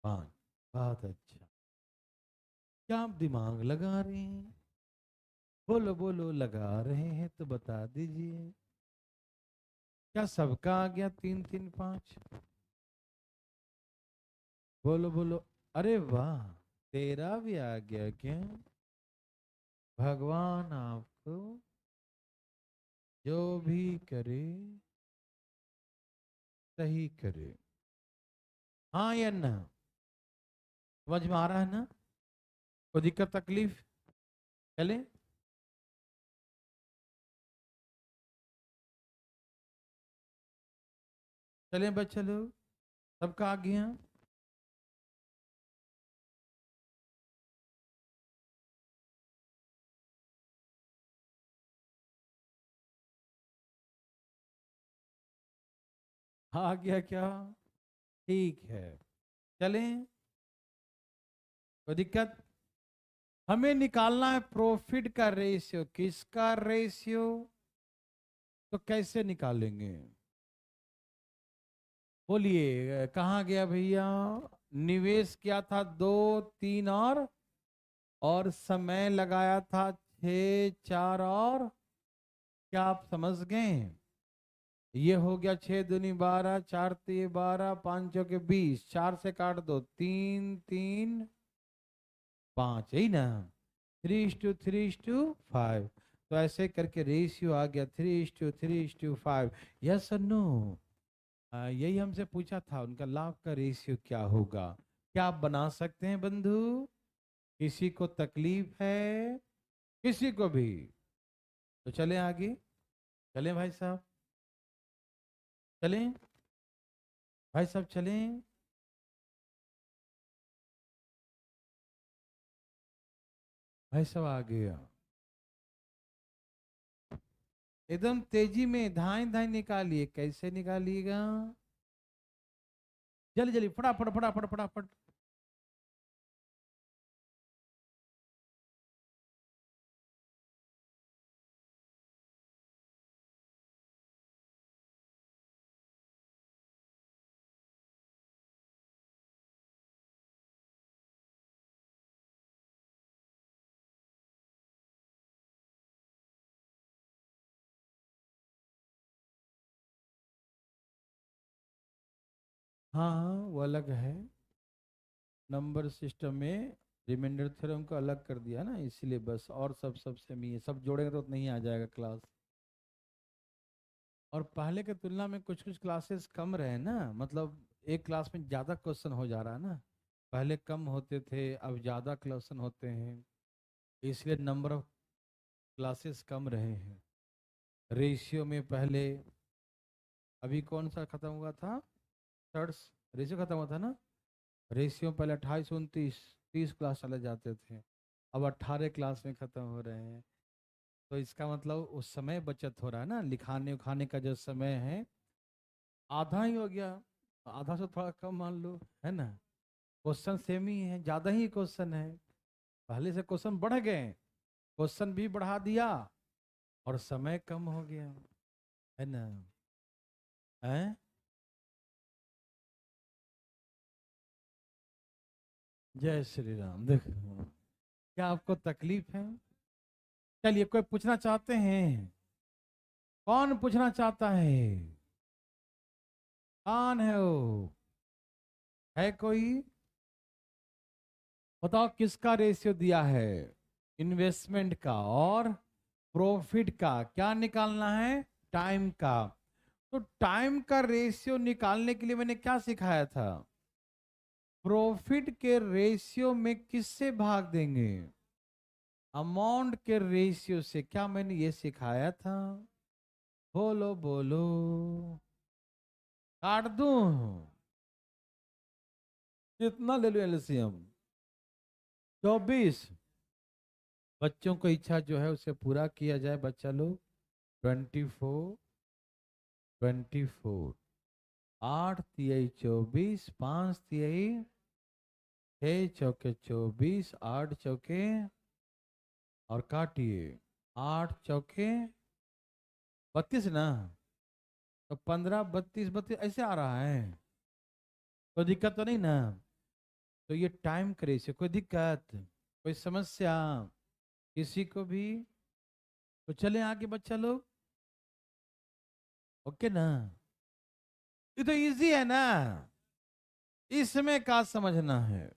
[SPEAKER 1] 5। बहुत अच्छा। क्या आप दिमाग लगा रहे हैं? बोलो बोलो, लगा रहे हैं तो बता दीजिए। क्या सबका आ गया 3, 3, 5? बोलो बोलो। अरे वाह, तेरा भी आ गया क्या? भगवान आपको जो भी करे सही करे। हाँ या ना? समझ में आ रहा है ना? कोई दिक्कत तकलीफ? चले? चले बच्चे लोग, सबका आ गया? आ गया क्या? ठीक है, चलें। कोई दिक्कत? हमें निकालना है प्रॉफिट का रेशियो। किसका रेशियो? तो कैसे निकालेंगे? बोलिए, कहाँ गया भैया? निवेश किया था 2, 3 और समय लगाया था 6, 4 और। क्या आप समझ गए? ये हो गया 6 दूनी 12, 4 तिये 12, 5 चौके 20। 4 से काट दो। 3, 3, 5, यही ना? 3:3:5। तो ऐसे करके रेशियो आ गया 3:3:5। यस और नो? यही हमसे पूछा था, उनका लाभ का रेशियो क्या होगा। क्या आप बना सकते हैं बंधु? किसी को तकलीफ है? किसी को भी? तो चलें आगे। चलें भाई साहब, चलें भाई साहब, चलें। भाई साहब आ गया। एकदम तेजी में धाई धाई निकालिए। कैसे निकालिएगा? जल्दी जल्दी, फटाफट फटाफट फटाफट। हाँ हाँ वो अलग है। नंबर सिस्टम में रिमाइंडर थ्योरम को अलग कर दिया ना, इसलिए बस, और सब सेम ही है, सब जोड़ेंगे तो नहीं आ जाएगा क्लास। और पहले के तुलना में कुछ कुछ क्लासेस कम रहे ना, मतलब एक क्लास में ज़्यादा क्वेश्चन हो जा रहा है ना। पहले कम होते थे, अब ज़्यादा क्वेश्चन होते हैं, इसलिए नंबर ऑफ क्लासेस कम रहे हैं। रेशियो में पहले, अभी कौन सा खत्म हुआ था, थर्ड रेशियो खत्म हुआ था ना। रेशियो पहले 28 29 30 क्लास चले जाते थे, अब 18 क्लास में खत्म हो रहे हैं। तो इसका मतलब उस समय बचत हो रहा है ना, लिखाने उखाने का जो समय है आधा ही हो गया, आधा से थोड़ा कम मान लो, है ना। क्वेश्चन सेम ही है, ज्यादा ही क्वेश्चन है, पहले से क्वेश्चन बढ़ गए, क्वेश्चन भी बढ़ा दिया और समय कम हो गया, है ना। है। जय श्री राम। देखो, क्या आपको तकलीफ है? चलिए, कोई पूछना चाहते हैं? कौन पूछना चाहता है? कौन है वो? है कोई? बताओ किसका रेशियो दिया है? इन्वेस्टमेंट का और प्रॉफिट का क्या निकालना है? टाइम का। तो टाइम का रेशियो निकालने के लिए मैंने क्या सिखाया था? प्रॉफिट के रेशियो में किससे भाग देंगे? अमाउंट के रेशियो से। क्या मैंने ये सिखाया था? बोलो बोलो। काट दूं? कितना ले लो एलसीएम? 24। बच्चों को इच्छा जो है उसे पूरा किया जाए, बच्चा लोग। 24, 24, 8 तिहाई 24, 5 तिहाई, 6 चौके 24, 8 चौके, और काटिए, 8 चौके 32 ना। तो 15 32 32 ऐसे आ रहा है, कोई दिक्कत तो नहीं ना? तो ये टाइम करे से कोई दिक्कत, कोई समस्या किसी को भी? तो चले आगे बच्चा लोग, ओके ना। ये तो इजी है ना, इसमें क्या समझना है?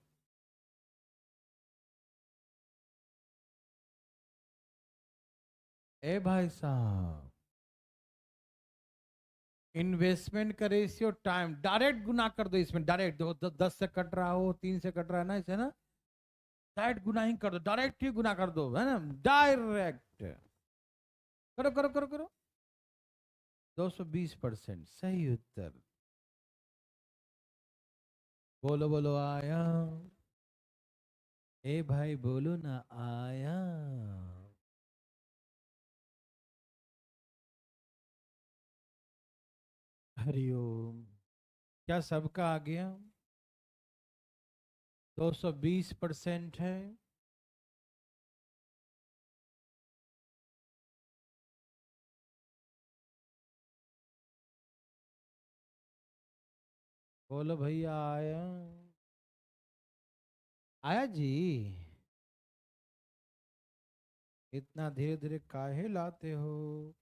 [SPEAKER 1] ए भाई साहब, इन्वेस्टमेंट का रेशियो टाइम डायरेक्ट गुना कर दो इसमें, डायरेक्ट। देखो 10 से कट रहा हो, 3 से कट रहा है ना, इसे ना डायरेक्ट गुना ही कर दो, डायरेक्ट ही गुना कर दो, है ना, डायरेक्ट। करो करो करो करो। 220% सही उत्तर। बोलो बोलो आया। ए भाई बोलो ना, आया। हरिओम। क्या सबका आ गया? 220% है। बोलो भैया आया। आया जी। इतना धीरे धीरे काहे लाते हो?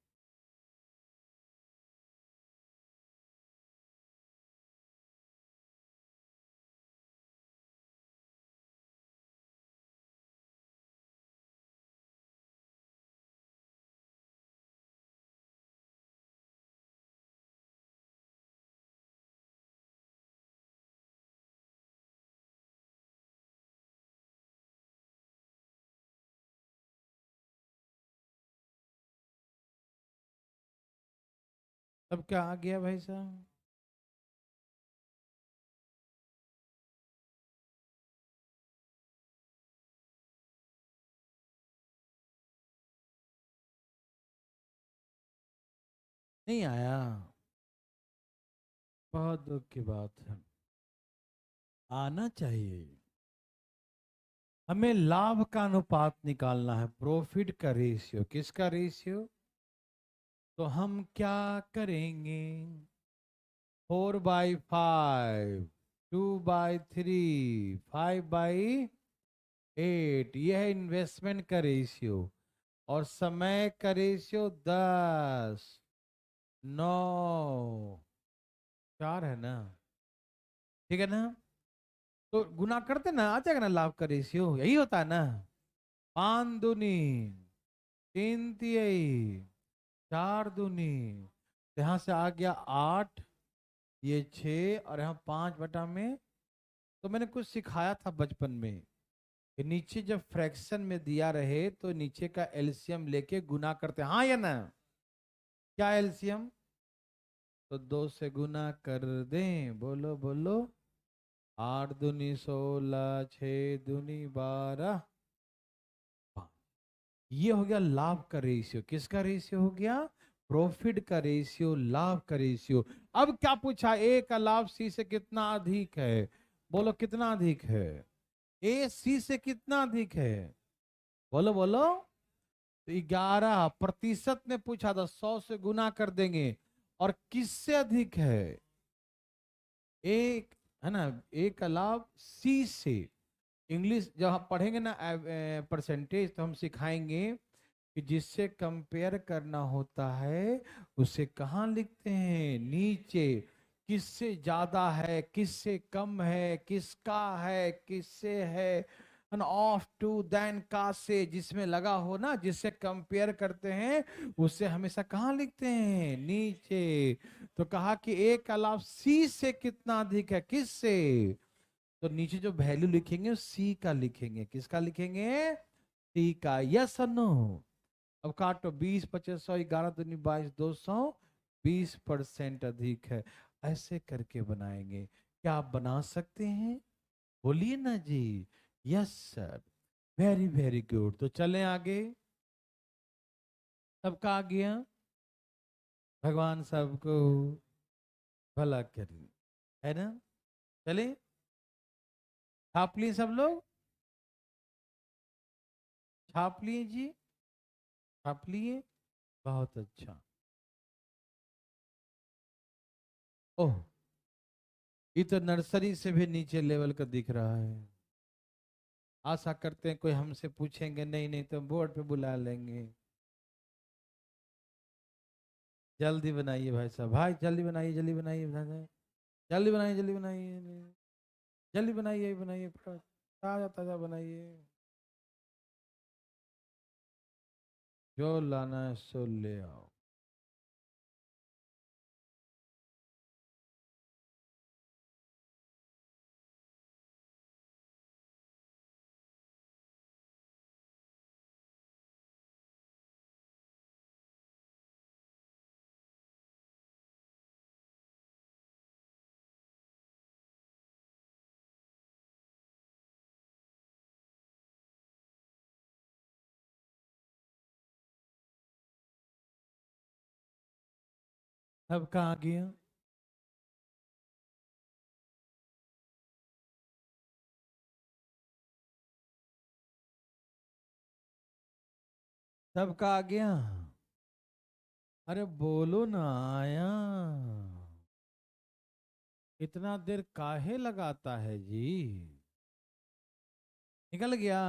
[SPEAKER 1] अब क्या आ गया भाई साहब? नहीं आया? बहुत दुख की बात है, आना चाहिए। हमें लाभ का अनुपात निकालना है, प्रॉफिट का रेशियो। किसका रेशियो? तो हम क्या करेंगे? 4/5, 2/3, 5/8, यह है इन्वेस्टमेंट का रेशियो। और समय का रेशियो 10, 9, 4 है ना। ठीक है ना। तो गुना करते ना, आ जाएगा ना लाभ का रेशियो, यही होता है ना। 5 दूनी 3 तिहाई 4 दूनी, यहाँ से आ गया 8, ये 6 और यहाँ 5/में। तो मैंने कुछ सिखाया था बचपन में कि नीचे जब फ्रैक्शन में दिया रहे तो नीचे का एलसीएम लेके गुना करते, हाँ या ना। क्या एलसीएम? तो 2 से गुना कर दें, बोलो बोलो। 8 दूनी 16, 6 दूनी 12। ये हो गया लाभ का रेशियो। किसका रेशियो हो गया? प्रॉफिट का रेशियो, लाभ का रेशियो। अब क्या पूछा? ए का लाभ सी से कितना अधिक है? बोलो कितना अधिक है? ए सी से कितना अधिक है? बोलो बोलो। तो 11% ने पूछा था, 100 से गुना कर देंगे। और किससे अधिक है? एक है ना, ए का लाभ सी से। इंग्लिश जब हम पढ़ेंगे ना परसेंटेज, तो हम सिखाएंगे कि जिससे कंपेयर करना होता है उसे कहाँ लिखते हैं? नीचे। किससे ज्यादा है, किससे कम है, किसका है, किससे है, ऑफ टू देन का से, जिसमें लगा हो ना, जिससे कंपेयर करते हैं उसे हमेशा कहाँ लिखते हैं? नीचे। तो कहा कि ए का लाभ सी से कितना अधिक है, किससे? तो नीचे जो वैल्यू लिखेंगे सी का लिखेंगे। किसका लिखेंगे? सी का। यस और नो? अब काटो। 20 25 100 11 दूनी 22 200, 20% अधिक है। ऐसे करके बनाएंगे। क्या आप बना सकते हैं? बोलिए ना जी। Yes sir. Very very good. तो चलें आगे। सबका आ गया। भगवान सबको भला करे, है ना। चले, छाप लिए सब लोग? छाप लिए जी? छाप लिए? बहुत अच्छा। ओह, ये तो नर्सरी से भी नीचे लेवल का दिख रहा है। आशा करते हैं कोई हमसे पूछेंगे नहीं, नहीं तो बोर्ड पे बुला लेंगे। जल्दी बनाइए भाई साहब, भाई जल्दी बनाइए, जल्दी बनाइए, जल्दी बनाइए, जल्दी बनाइए, जल्दी बनाइए, बनाइए फटाफट, ताजा ताजा बनाइए। जो लाना है सो ले आओ। सब कहाँ गया? सब कहाँ गया? अरे बोलो ना। आया। इतना देर काहे लगाता है जी? निकल गया?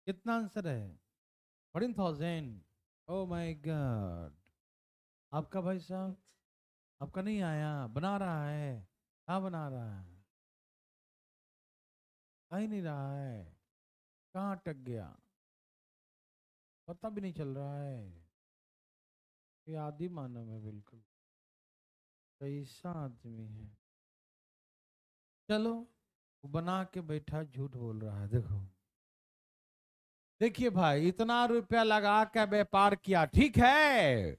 [SPEAKER 1] कितना आंसर है? 14,000। Oh my God. आपका भाई साहब, आपका नहीं आया? बना रहा है? कहाँ बना रहा है? आ ही नहीं रहा है। कहाँ अटक गया? पता भी नहीं चल रहा है। ये आदि मानव है बिल्कुल। कैसा आदमी है। चलो, वो बना के बैठा झूठ बोल रहा है। देखो, देखिए भाई, इतना रुपया लगा के व्यापार किया, ठीक है।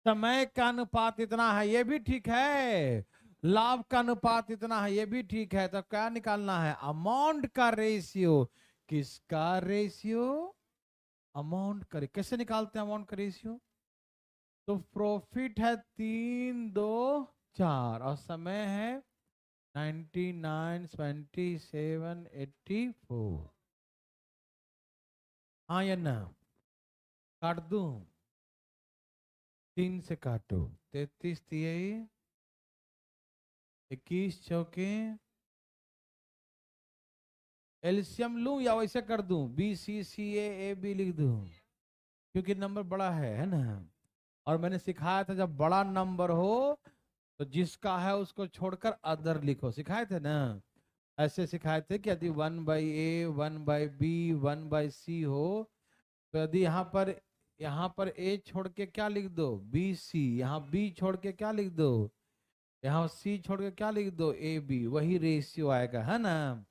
[SPEAKER 1] समय का अनुपात इतना है, ये भी ठीक है। लाभ का अनुपात इतना है, ये भी ठीक है। तो क्या निकालना है? अमाउंट का रेशियो। किसका रेशियो? अमाउंट का। कैसे निकालते हैं अमाउंट का रेशियो? तो प्रॉफिट है 3 2 4 और समय है 99 27 84। हाँ या ना? काट दूं? 3 से काटो। 33 तिहाई 21 चौके। एलसीएम लूं या वैसे कर दूं? BCCA AB लिख दूं? क्योंकि नंबर बड़ा है ना। और मैंने सिखाया था जब बड़ा नंबर हो तो जिसका है उसको छोड़कर अदर लिखो, सिखाए थे ना, ऐसे सिखाए थे कि यदि 1/A 1/B 1/C हो, तो यदि यहाँ पर ए छोड़ के क्या लिख दो, BC, यहाँ बी छोड़ के क्या लिख दो, यहाँ सी छोड़ के क्या लिख दो, AB, वही रेशियो आएगा, है ना।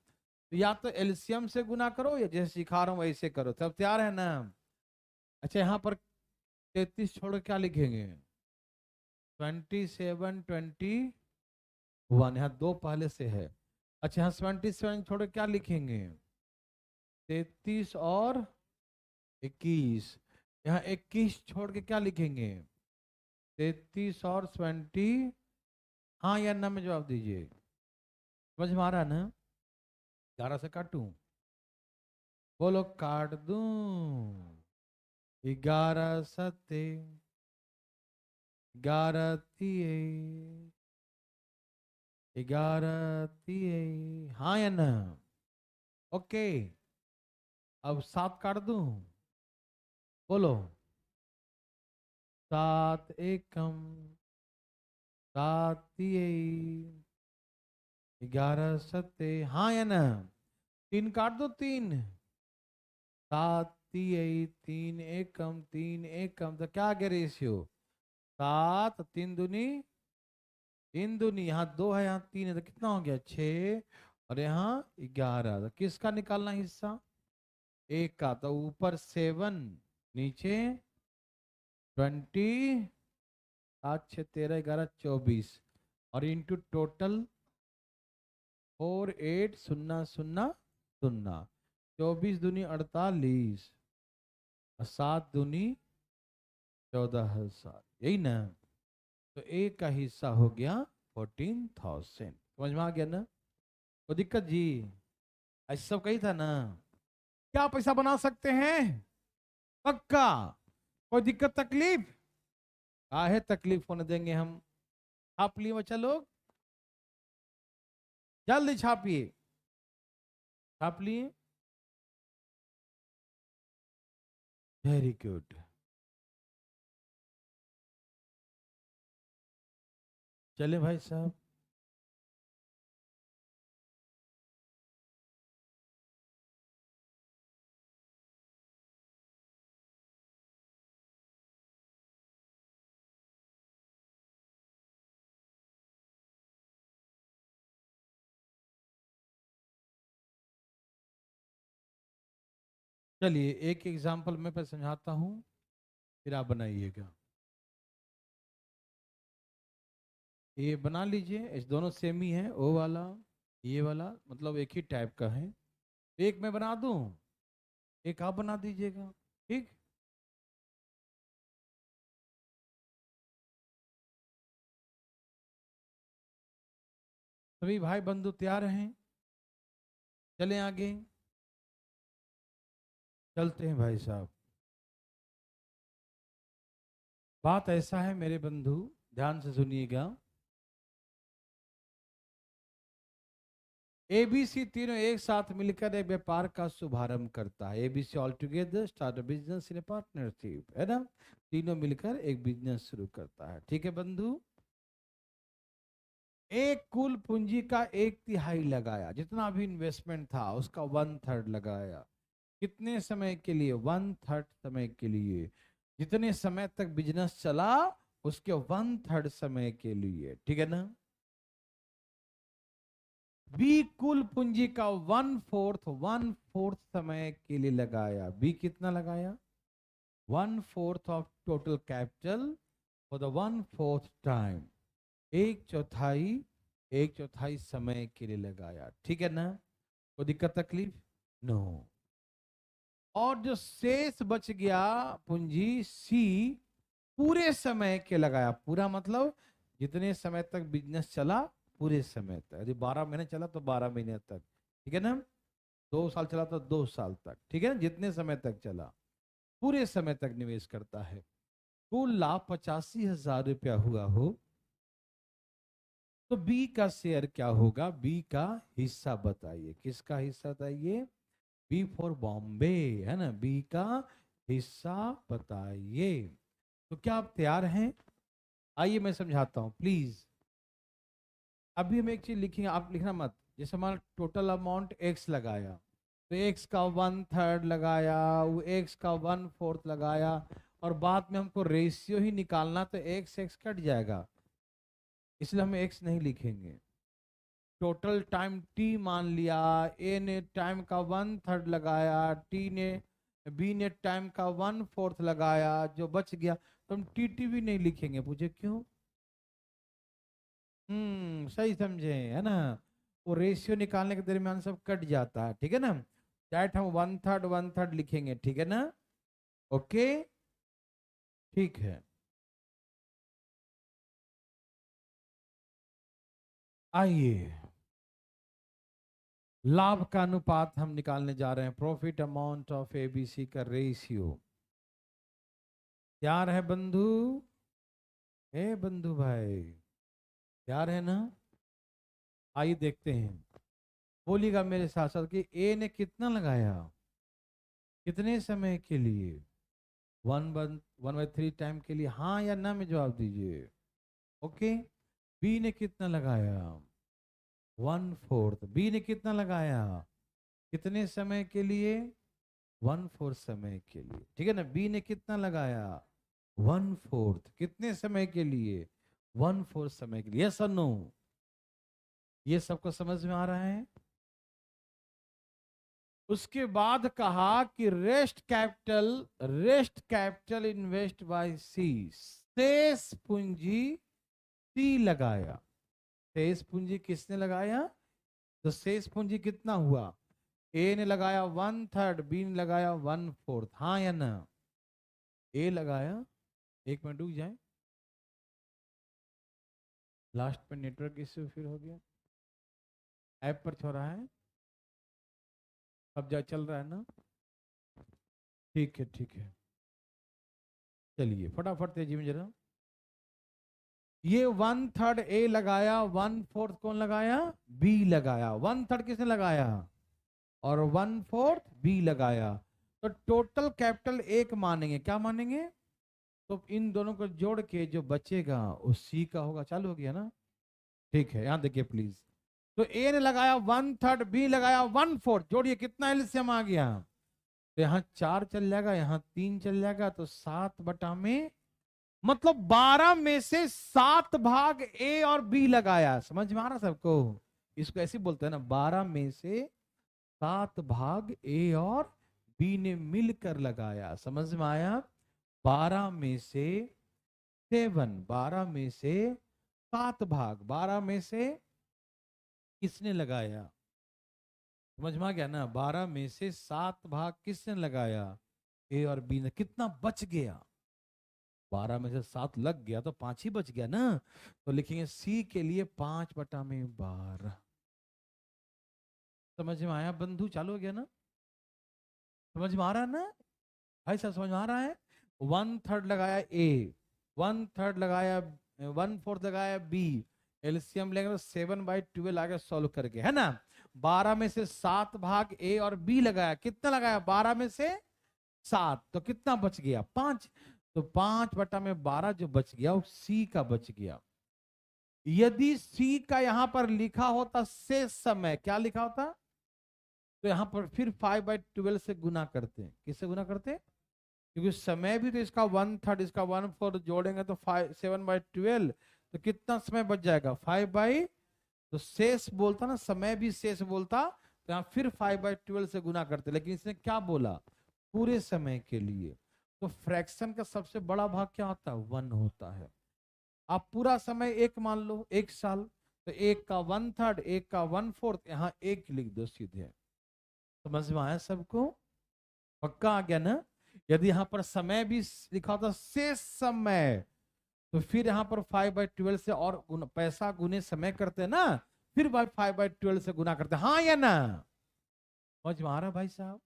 [SPEAKER 1] तो या तो एलसीएम से गुना करो या जैसे सिखा रहा हूं वैसे करो, सब तैयार है ना। अच्छा यहाँ पर 33 छोड़ के क्या लिखेंगे, 27 21, यहाँ दो पहले से है। अच्छा यहाँ 77 छोड़ के क्या लिखेंगे, 33 और 21, यहाँ 21 छोड़ के क्या लिखेंगे, 33 और 20, हाँ या ना में जवाब दीजिए, समझ में आ रहा है ना। 11 से काटूं, बोलो काट दूं, 11 सत्ते 11 तिये 11 तिये, हाँ या ना। ओके, अब 7 काट दूं, बोलो 7 एकम 7 तिये 11 सत्ते, हाँ या ना। 3 काट दो, 3 7 तिये 3 एकम तो क्या आ गया रेशियो, 7 3 दूनी, यहाँ 2 है यहाँ 3 है, तो कितना हो गया 6, और यहाँ 11, तो किसका निकालना हिस्सा, एक का, तो ऊपर 7, नीचे 20, 7 6 13 11 24, और इंटू टोटल 4 8 0 0 0, 24 दूनी 48, 7 दूनी 14,000, यही ना। तो एक का हिस्सा हो गया 14,000, समझ में आ गया ना, कोई दिक्कत जी, ऐसा सब कही था ना। क्या पैसा बना सकते हैं, पक्का, कोई दिक्कत तकलीफ, काहे तकलीफ होने देंगे हम। छाप लिए बच्चा लोग, जल्दी छापिए, छाप लिए, वेरी गुड। चले भाई साहब, चलिए एक एग्जांपल मैं पे समझाता हूँ, फिर आप बनाइएगा। ये बना लीजिए, इस दोनों सेम ही है, ओ वाला ये वाला, मतलब एक ही टाइप का है। एक मैं बना दूं, एक आप बना दीजिएगा, ठीक। सभी भाई बंधु तैयार हैं, चलें आगे, चलते हैं भाई साहब। बात ऐसा है मेरे बंधु, ध्यान से सुनिएगा। एबीसी तीनों एक साथ मिलकर एक व्यापार का शुभारंभ करता है, ABC all together start a business in partnership, है ना, तीनों मिलकर एक बिजनेस शुरू करता है, ठीक है बंधु। एक कुल पूंजी का 1/3 लगाया, जितना भी इन्वेस्टमेंट था उसका 1/3 लगाया, कितने समय के लिए, 1/3 समय के लिए, जितने समय तक बिजनेस चला उसके 1/3 समय के लिए, ठीक है ना। बी कुल पूंजी का 1/4 समय के लिए लगाया, बी कितना लगाया, 1/4 of total capital for the 1/4 time, एक चौथाई समय के लिए लगाया, ठीक है ना, कोई दिक्कत तकलीफ, नो। और जो शेष बच गया पूंजी सी, पूरे समय के लगाया, पूरा मतलब जितने समय तक बिजनेस चला पूरे समय तक, यदि 12 महीने चला तो 12 महीने तक, ठीक है ना, 2 साल चला तो 2 साल तक, ठीक है ना, जितने समय तक चला पूरे समय तक निवेश करता है। कुल लाभ 85,000 रुपया हुआ हो, तो बी का शेयर क्या होगा, बी का हिस्सा बताइए, किसका हिस्सा बताइए, बी फॉर बॉम्बे, है ना, बी का हिस्सा बताइए। तो क्या आप तैयार हैं, आइए मैं समझाता हूं प्लीज। अभी हम एक चीज लिखेंगे, आप लिखना मत। जैसे हमारा टोटल अमाउंट एक्स लगाया, तो एक्स का 1/3 लगाया, वो एक्स का 1/4 लगाया, और बाद में हमको रेशियो ही निकालना, तो एक्स एक्स कट जाएगा, इसलिए हम एक्स नहीं लिखेंगे। टोटल टाइम टी मान लिया, ए ने टाइम का 1/3 लगाया, टी ने बी ने टाइम का 1/4 लगाया, जो बच गया तो हम टी भी नहीं लिखेंगे। पूछे क्यों? सही समझे है ना, वो रेशियो निकालने के दरमियान सब कट जाता है, ठीक है ना। डायरेक्ट हम 1/3 लिखेंगे, ठीक है ना। ओके, ठीक है। आइए, लाभ का अनुपात हम निकालने जा रहे हैं, प्रॉफिट अमाउंट ऑफ एबीसी का रेशियो। तैयार है बंधु? ए बंधु भाई, तैयार है ना? आइए देखते हैं। बोलिएगा मेरे साथ साथ कि ए ने कितना लगाया, कितने समय के लिए? 1/3 टाइम के लिए, हाँ या ना में जवाब दीजिए। ओके। बी ने कितना लगाया? 1/4। बी ने कितना लगाया, कितने समय के लिए? 1/4 समय के लिए, ठीक है ना। बी ने कितना लगाया? 1/4 कितने समय के लिए? 1/4 समय के लिए। यस और नो? ये सबको समझ में आ रहा है? उसके बाद कहा कि रेस्ट कैपिटल इन्वेस्ट बाय सी, शेष पूंजी सी लगाया। शेष पूंजी किसने लगाया? तो शेष पूंजी कितना हुआ? ए ने लगाया 1/3, बी ने लगाया 1/4, हाँ या ना? ए लगाया, एक मिनट रुक जाए, लास्ट पे नेटवर्क इश्यू फिर हो गया, ऐप पर छोड़ा है, अब जा चल रहा है ना? ठीक है ठीक है, चलिए फटाफट तेजी में जरा। ये 1/3 ए लगाया, 1/4 कौन लगाया? बी लगाया। 1/3 किसने लगाया? और 1/4 बी लगाया। तो टोटल कैपिटल एक मानेंगे, क्या मानेंगे? तो इन दोनों को जोड़ के जो बचेगा वो सी का होगा। चालू हो गया ना? ठीक है, यहां देखिए प्लीज। तो ए ने लगाया 1/3, बी लगाया 1/4, जोड़िए कितना एलसीएम आ गया? तो यहाँ 4 चल जाएगा, यहाँ 3 चल जाएगा, तो 7/में, मतलब 12 में से 7 भाग ए और बी लगाया। समझ में आ रहा सबको? इसको ऐसे बोलते हैं ना, 12 में से 7 भाग ए और बी ने मिलकर लगाया। समझ में आया? 12 में से 12 में से 7 भाग, 12 में से किसने लगाया? समझ में आ गया ना? 12 में से 7 भाग किसने लगाया? ए और बी ने। कितना बच गया? 12 में से 7 लग गया तो 5 ही बच गया ना। तो लिखेंगे सी के लिए 5/12। समझ में आया बंधु? चालू हो गया ना? समझ में आ रहा है ना भाई साहब? समझ में आ रहा है? 1/3 लगाया ए, 1/3 लगाया, 1/4 लगाया बी, एलसीएम लेंगे तो 7/12 आगे सॉल्व करके, है ना। 12 में से 7 भाग ए और बी लगाया। कितना लगाया? 12 में से 7, तो कितना बच गया? 5। तो 5/12 जो बच गया वो सी का बच गया। यदि सी का यहां पर लिखा होता शेष समय, क्या लिखा होता? तो यहां पर फिर 5/12 से गुना करते हैं। किससे गुना करते हैं? क्योंकि समय भी तो इसका 1/3, इसका 1/4 जोड़ेंगे तो 7/12, तो कितना समय बच जाएगा? 5/, तो शेष बोलता ना, समय भी शेष बोलता, तो यहाँ फिर 5/12 से गुना करते। लेकिन इसने क्या बोला? पूरे समय के लिए। तो फ्रैक्शन का सबसे बड़ा भाग क्या होता है? 1 होता है। आप पूरा समय एक मान लो, 1 साल, तो 1 का 1/3, 1 का 1/4, यहाँ 1 लिख दो सीधे। समझ में आया सबको? पक्का आ गया ना? यदि यहाँ पर समय भी लिखा होता शेष समय, तो फिर यहाँ पर 5/12 से और पैसा गुने समय करते हैं ना, फिर 5/12 से गुना करते हैं, हाँ या ना? समझ में आ रहा भाई साहब?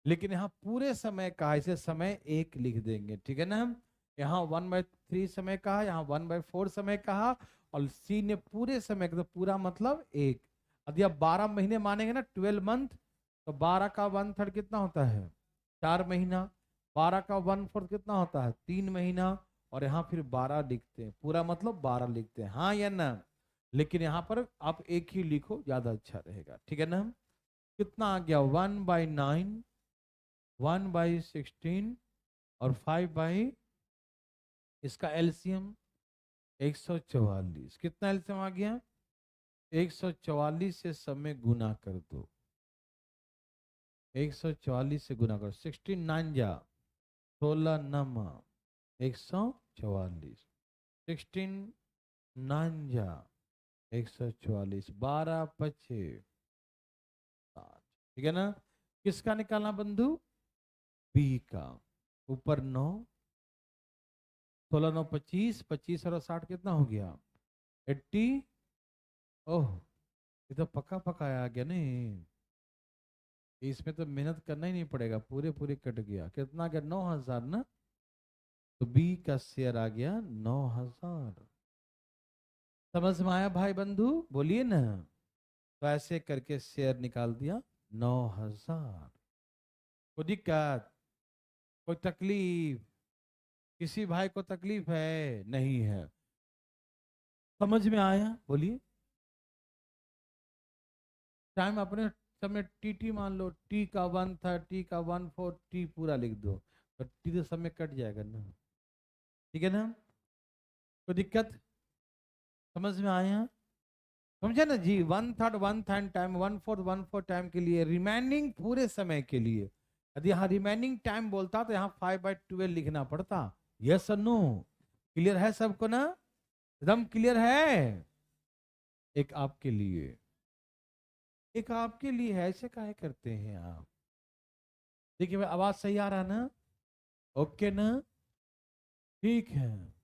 [SPEAKER 1] लेकिन यहाँ पूरे समय का, इसे समय 1 लिख देंगे, ठीक है ना। हम यहाँ 1/3 समय कहा, यहाँ 1/4 समय कहा, और सी ने पूरे समय का, तो पूरा मतलब 1। यदि आप 12 महीने मानेंगे ना, 12 मंथ, तो 12 का 1/3 कितना होता है? 4 महीना। 12 का 1/4 कितना होता है? 3 महीना। और यहाँ फिर 12 लिखते हैं, पूरा मतलब 12 लिखते हैं, हाँ या ना? लेकिन यहाँ पर आप एक ही लिखो, ज्यादा अच्छा रहेगा, ठीक है ना। कितना आ गया, 1/9, 1/16 और 5 इसका एलसीएम 144। कितना एलसीएम आ गया, 144 से सब में गुना कर दो, 144 से गुना करो, 16 जा 16 नमा 144, 16 जा 144, 12 × 5 = 60, ठीक है ना। किसका निकालना बंधु, बी का। ऊपर 9, 16 9 25, 25 और 60 कितना हो गया, 80। ओह, ये तो पक्का पकाया आ गया नहीं, इसमें तो मेहनत करना ही नहीं पड़ेगा, पूरे पूरे कट गया। कितना आ गया, 9,000 ना। तो बी का शेयर आ गया 9,000। समझ में आया भाई बंधु, बोलिए ना। तो ऐसे करके शेयर निकाल दिया 9,000। कोई दिक्कत, कोई तकलीफ, किसी भाई को तकलीफ है, नहीं है, समझ में आया, बोलिए। टाइम अपने समय टी मान लो, टी का 130 का 14 टी पूरा लिख दो, तो टी तो समय कट जाएगा ना, ठीक है ना। कोई दिक्कत, समझ में आया, समझे ना जी। 1/3 1/3 टाइम, 1/4 टाइम के लिए, रिमेनिंग पूरे समय के लिए। यदि यहाँ रिमेनिंग टाइम बोलता तो यहाँ 5/12 लिखना पड़ता। यस और नो, क्लियर है सबको ना, एकदम क्लियर है। एक आपके लिए, एक आपके लिए है, ऐसे काहे करते हैं आप। देखिए भाई, आवाज सही आ रहा है ना, ओके ना, ठीक है।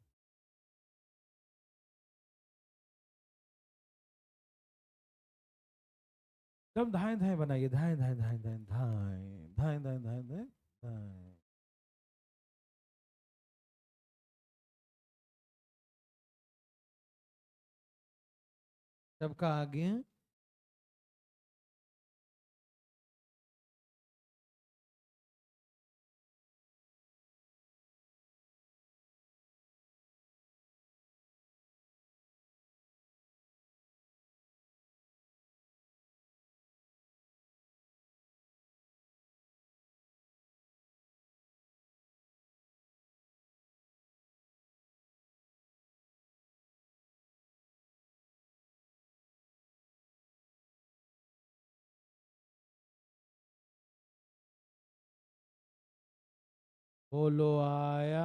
[SPEAKER 1] तब धाए धाए बनाइए, धाए धाए धाए धाए धाए धाए धाए धाए धाए धाए। सबका आगे, बोलो आया।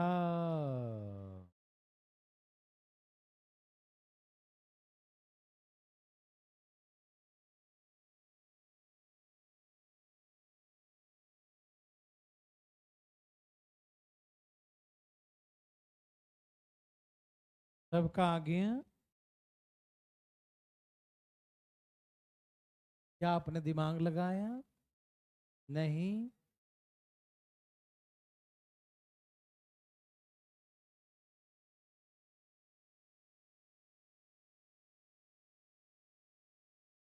[SPEAKER 1] सबका आगे, क्या आपने दिमाग लगाया, नहीं।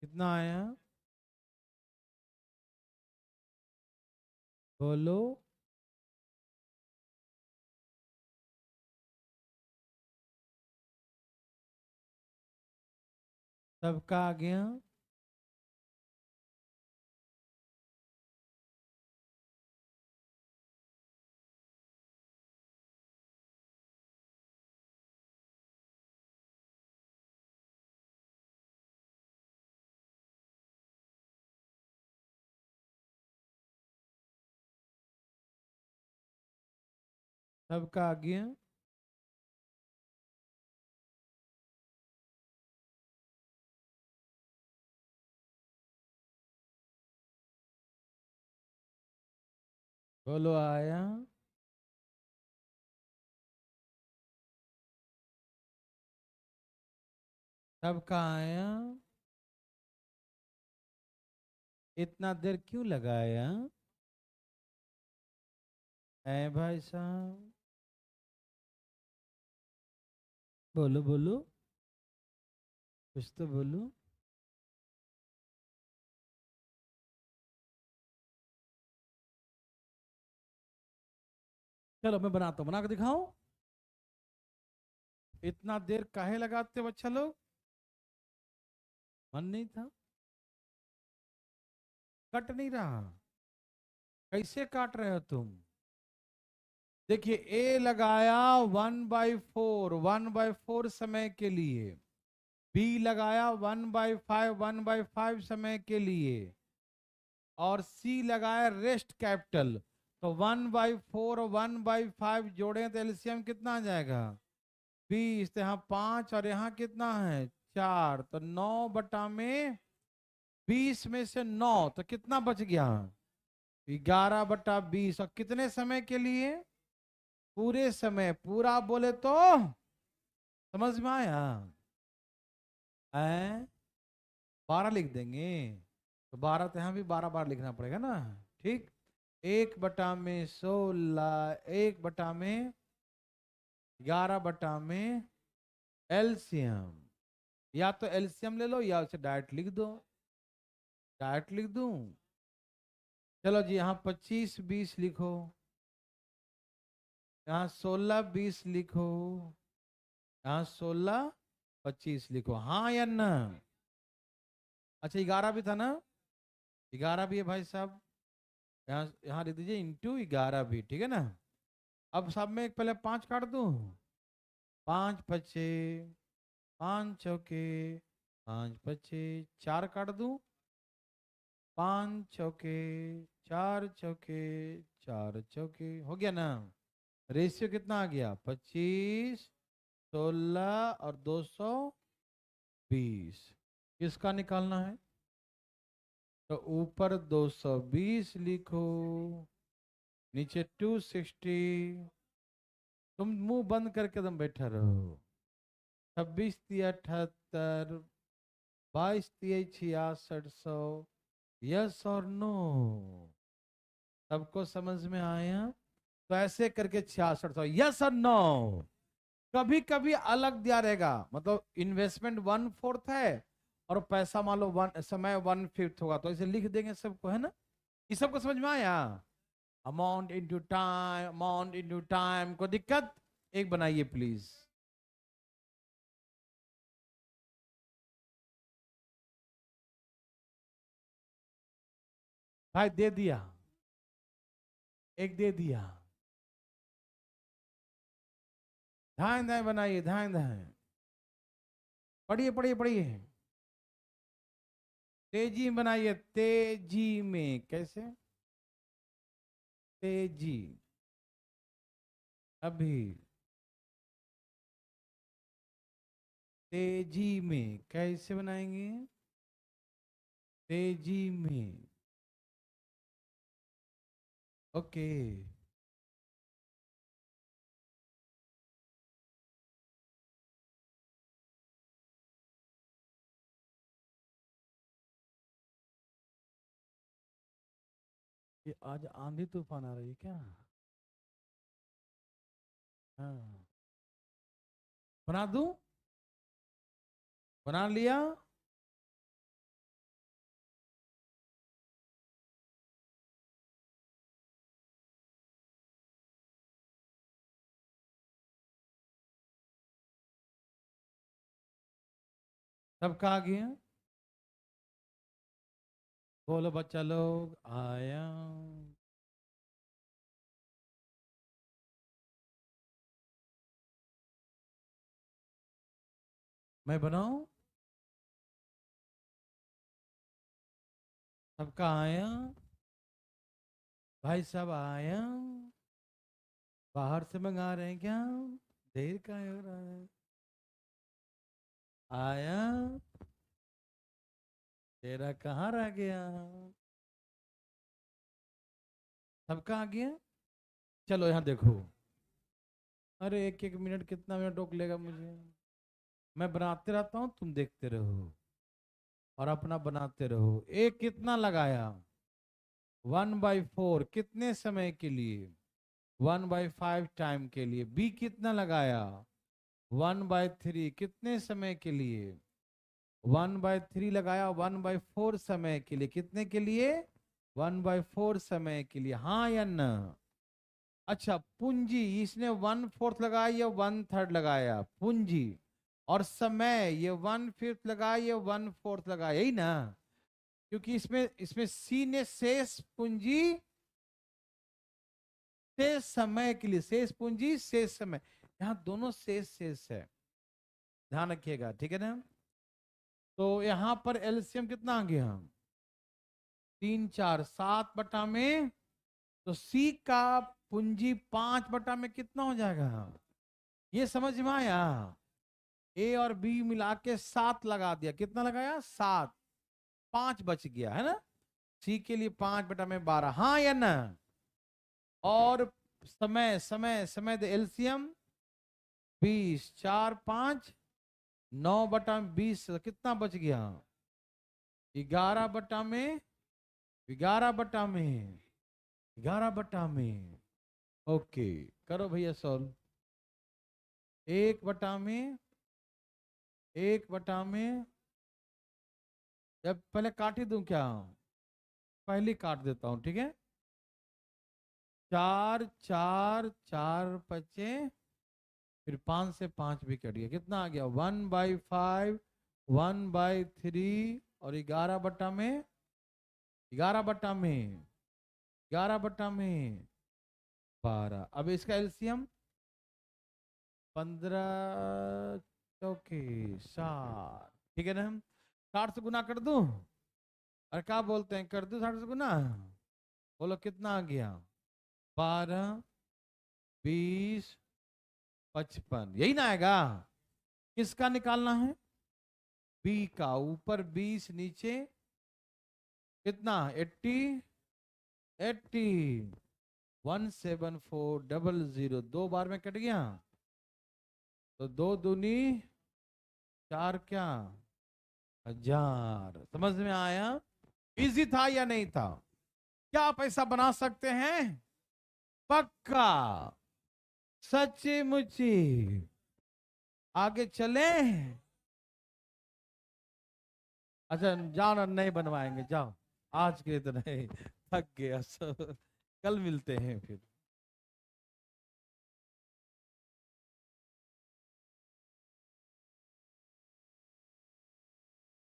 [SPEAKER 1] कितना आया, बोलो। सबका आ गया, सबका आ गया, बोलो आया। सबका आया। इतना देर क्यों लगाया है भाई साहब, बोलो बोलो, कुछ तो बोलो। चलो मैं बनाता हूँ, बना के दिखाऊं। इतना देर काहे लगाते हो बच्चा लोग, मन नहीं था, कट नहीं रहा। कैसे काट रहे हो तुम? देखिए ए लगाया 1/4, 1/4 समय के लिए। बी लगाया 1/5, 1/5 समय के लिए। और सी लगाया रेस्ट कैपिटल। तो 1/4 और 1/5 जोड़े तो एलसीएम कितना आ जाएगा? 20। तो यहाँ 5 और यहाँ कितना है? 4। तो 9/20 में से 9 तो कितना बच गया? 11/20। और कितने समय के लिए? पूरे समय। पूरा बोले तो समझ में आया? 12 लिख देंगे। तो 12 तो यहाँ भी 12 बार लिखना पड़ेगा ना। ठीक। 1/16, 1/11 एलसीएम। या तो एलसीएम ले लो या उसे डायरेक्ट लिख दो। डायरेक्ट लिख दूं? चलो जी, यहाँ 25, 20 लिखो। यहाँ 16, 20 लिखो। यहाँ 16, 25 लिखो। हाँ या ना? अच्छा 11 भी था ना? 11 भी है भाई साहब। यहाँ यहाँ लिख दीजिए इंटू 11 भी, ठीक है ना? अब सब में एक पहले 5 काट दूं। 5 पचे, 5 चौके, 5 पचे, 4 काट दूं। 5 चौके, 4 चौके, 4 चौके, हो गया ना? रेशियो कितना आ गया? 25, 16 और 220। किसका निकालना है? तो ऊपर 220 लिखो, नीचे 260। तुम मुंह बंद करके तुम बैठा रहो। 26 तिया 78, 22 तिया 6600। यस और नो? सबको समझ में आया? तो ऐसे करके 6600। यस और नो? कभी कभी अलग दिया रहेगा, मतलब इन्वेस्टमेंट 1/4 है और पैसा मान लो समय 1/5 होगा, तो इसे लिख देंगे सबको, है ना? ये सबको समझ में आया? Amount into time, amount into time. को दिक्कत? एक बनाइए प्लीज। भाई दे दिया, एक दे दिया। धाए धाए बनाइए, धाए धाए। पढ़िए पढ़िए पढ़िए। तेजी में बनाइए, तेजी में। कैसे? तेजी। अभी। तेजी में कैसे बनाएंगे? तेजी में। ओके। ये आज आंधी तूफान आ रही है क्या? हाँ। बना दूं? बना लिया। सबका आ गया? बोलो बच्चा लोग, आया। मैं बनाऊं? सबका आया? भाई साहब आया? बाहर से मंगा रहे हैं क्या? देर का हो रहा है। आया? तेरा कहाँ रह गया? सबका आ गया? चलो यहाँ देखो। अरे एक एक मिनट, कितना मिनट रोक लेगा मुझे? मैं बनाते रहता हूँ, तुम देखते रहो और अपना बनाते रहो। एक कितना लगाया? 1/4 कितने समय के लिए? 1/5 टाइम के लिए। बी कितना लगाया? 1/3 कितने समय के लिए? 1/3 लगाया 1/4 समय के लिए। कितने के लिए? 1/4 समय के लिए। हाँ या ना? अच्छा पूंजी, इसने 1/4 लगाया या 1/3 लगाया? पूंजी। और समय ये 1/5 लगा, ये 1/4 लगा, यही ना, क्योंकि इसमें सी ने शेष पूंजी शेष समय के लिए, शेष पूंजी शेष समय, यहाँ दोनों शेष शेष है, ध्यान रखिएगा, ठीक है ना। तो यहाँ पर एलसीएम कितना आ गया, 3 4 7 बटा में, तो सी का पूंजी 5 बटा में कितना हो जाएगा, ये समझ में आया। ए और बी मिला के 7 लगा दिया, कितना लगाया 7, 5 बच गया है ना, सी के लिए 5 बटा में 12, हाँ या ना। और समय समय समय दे एलसीएम 20, 4 5 9 बटा 20, कितना बच गया 11 बटा में 11 बटा में 11 बटा में। ओके करो भैया सॉल्व, 1 बटा में 1 बटा में, जब पहले काट ही दूं क्या, पहले काट देता हूं, ठीक है। 4 4 4 बचे, फिर 5 से 5 भी कट गया, कितना आ गया 1/5, 1/3 और 11 बटा में 11 बटा में 11 बटा में 12। अब इसका एलसीएम 15 चौके 60, ठीक है ना। 60 से गुना कर दूं, और क्या बोलते हैं, कर दूं 60 से गुना, बोलो कितना आ गया 12 20 55, यही ना आएगा। किसका निकालना है, बी का, ऊपर 20 नीचे कितना 80 80 17400, 2 बार में कट गया, तो 2 दूनी 4 क्या 1000। समझ में आया, इजी था या नहीं था, क्या पैसा बना सकते हैं, पक्का, सच्ची मुच्ची। आगे चले, अच्छा जाओ ना, नहीं बनवाएंगे, जाओ आज के लिए तो नहीं, थक गया सब, कल मिलते हैं फिर।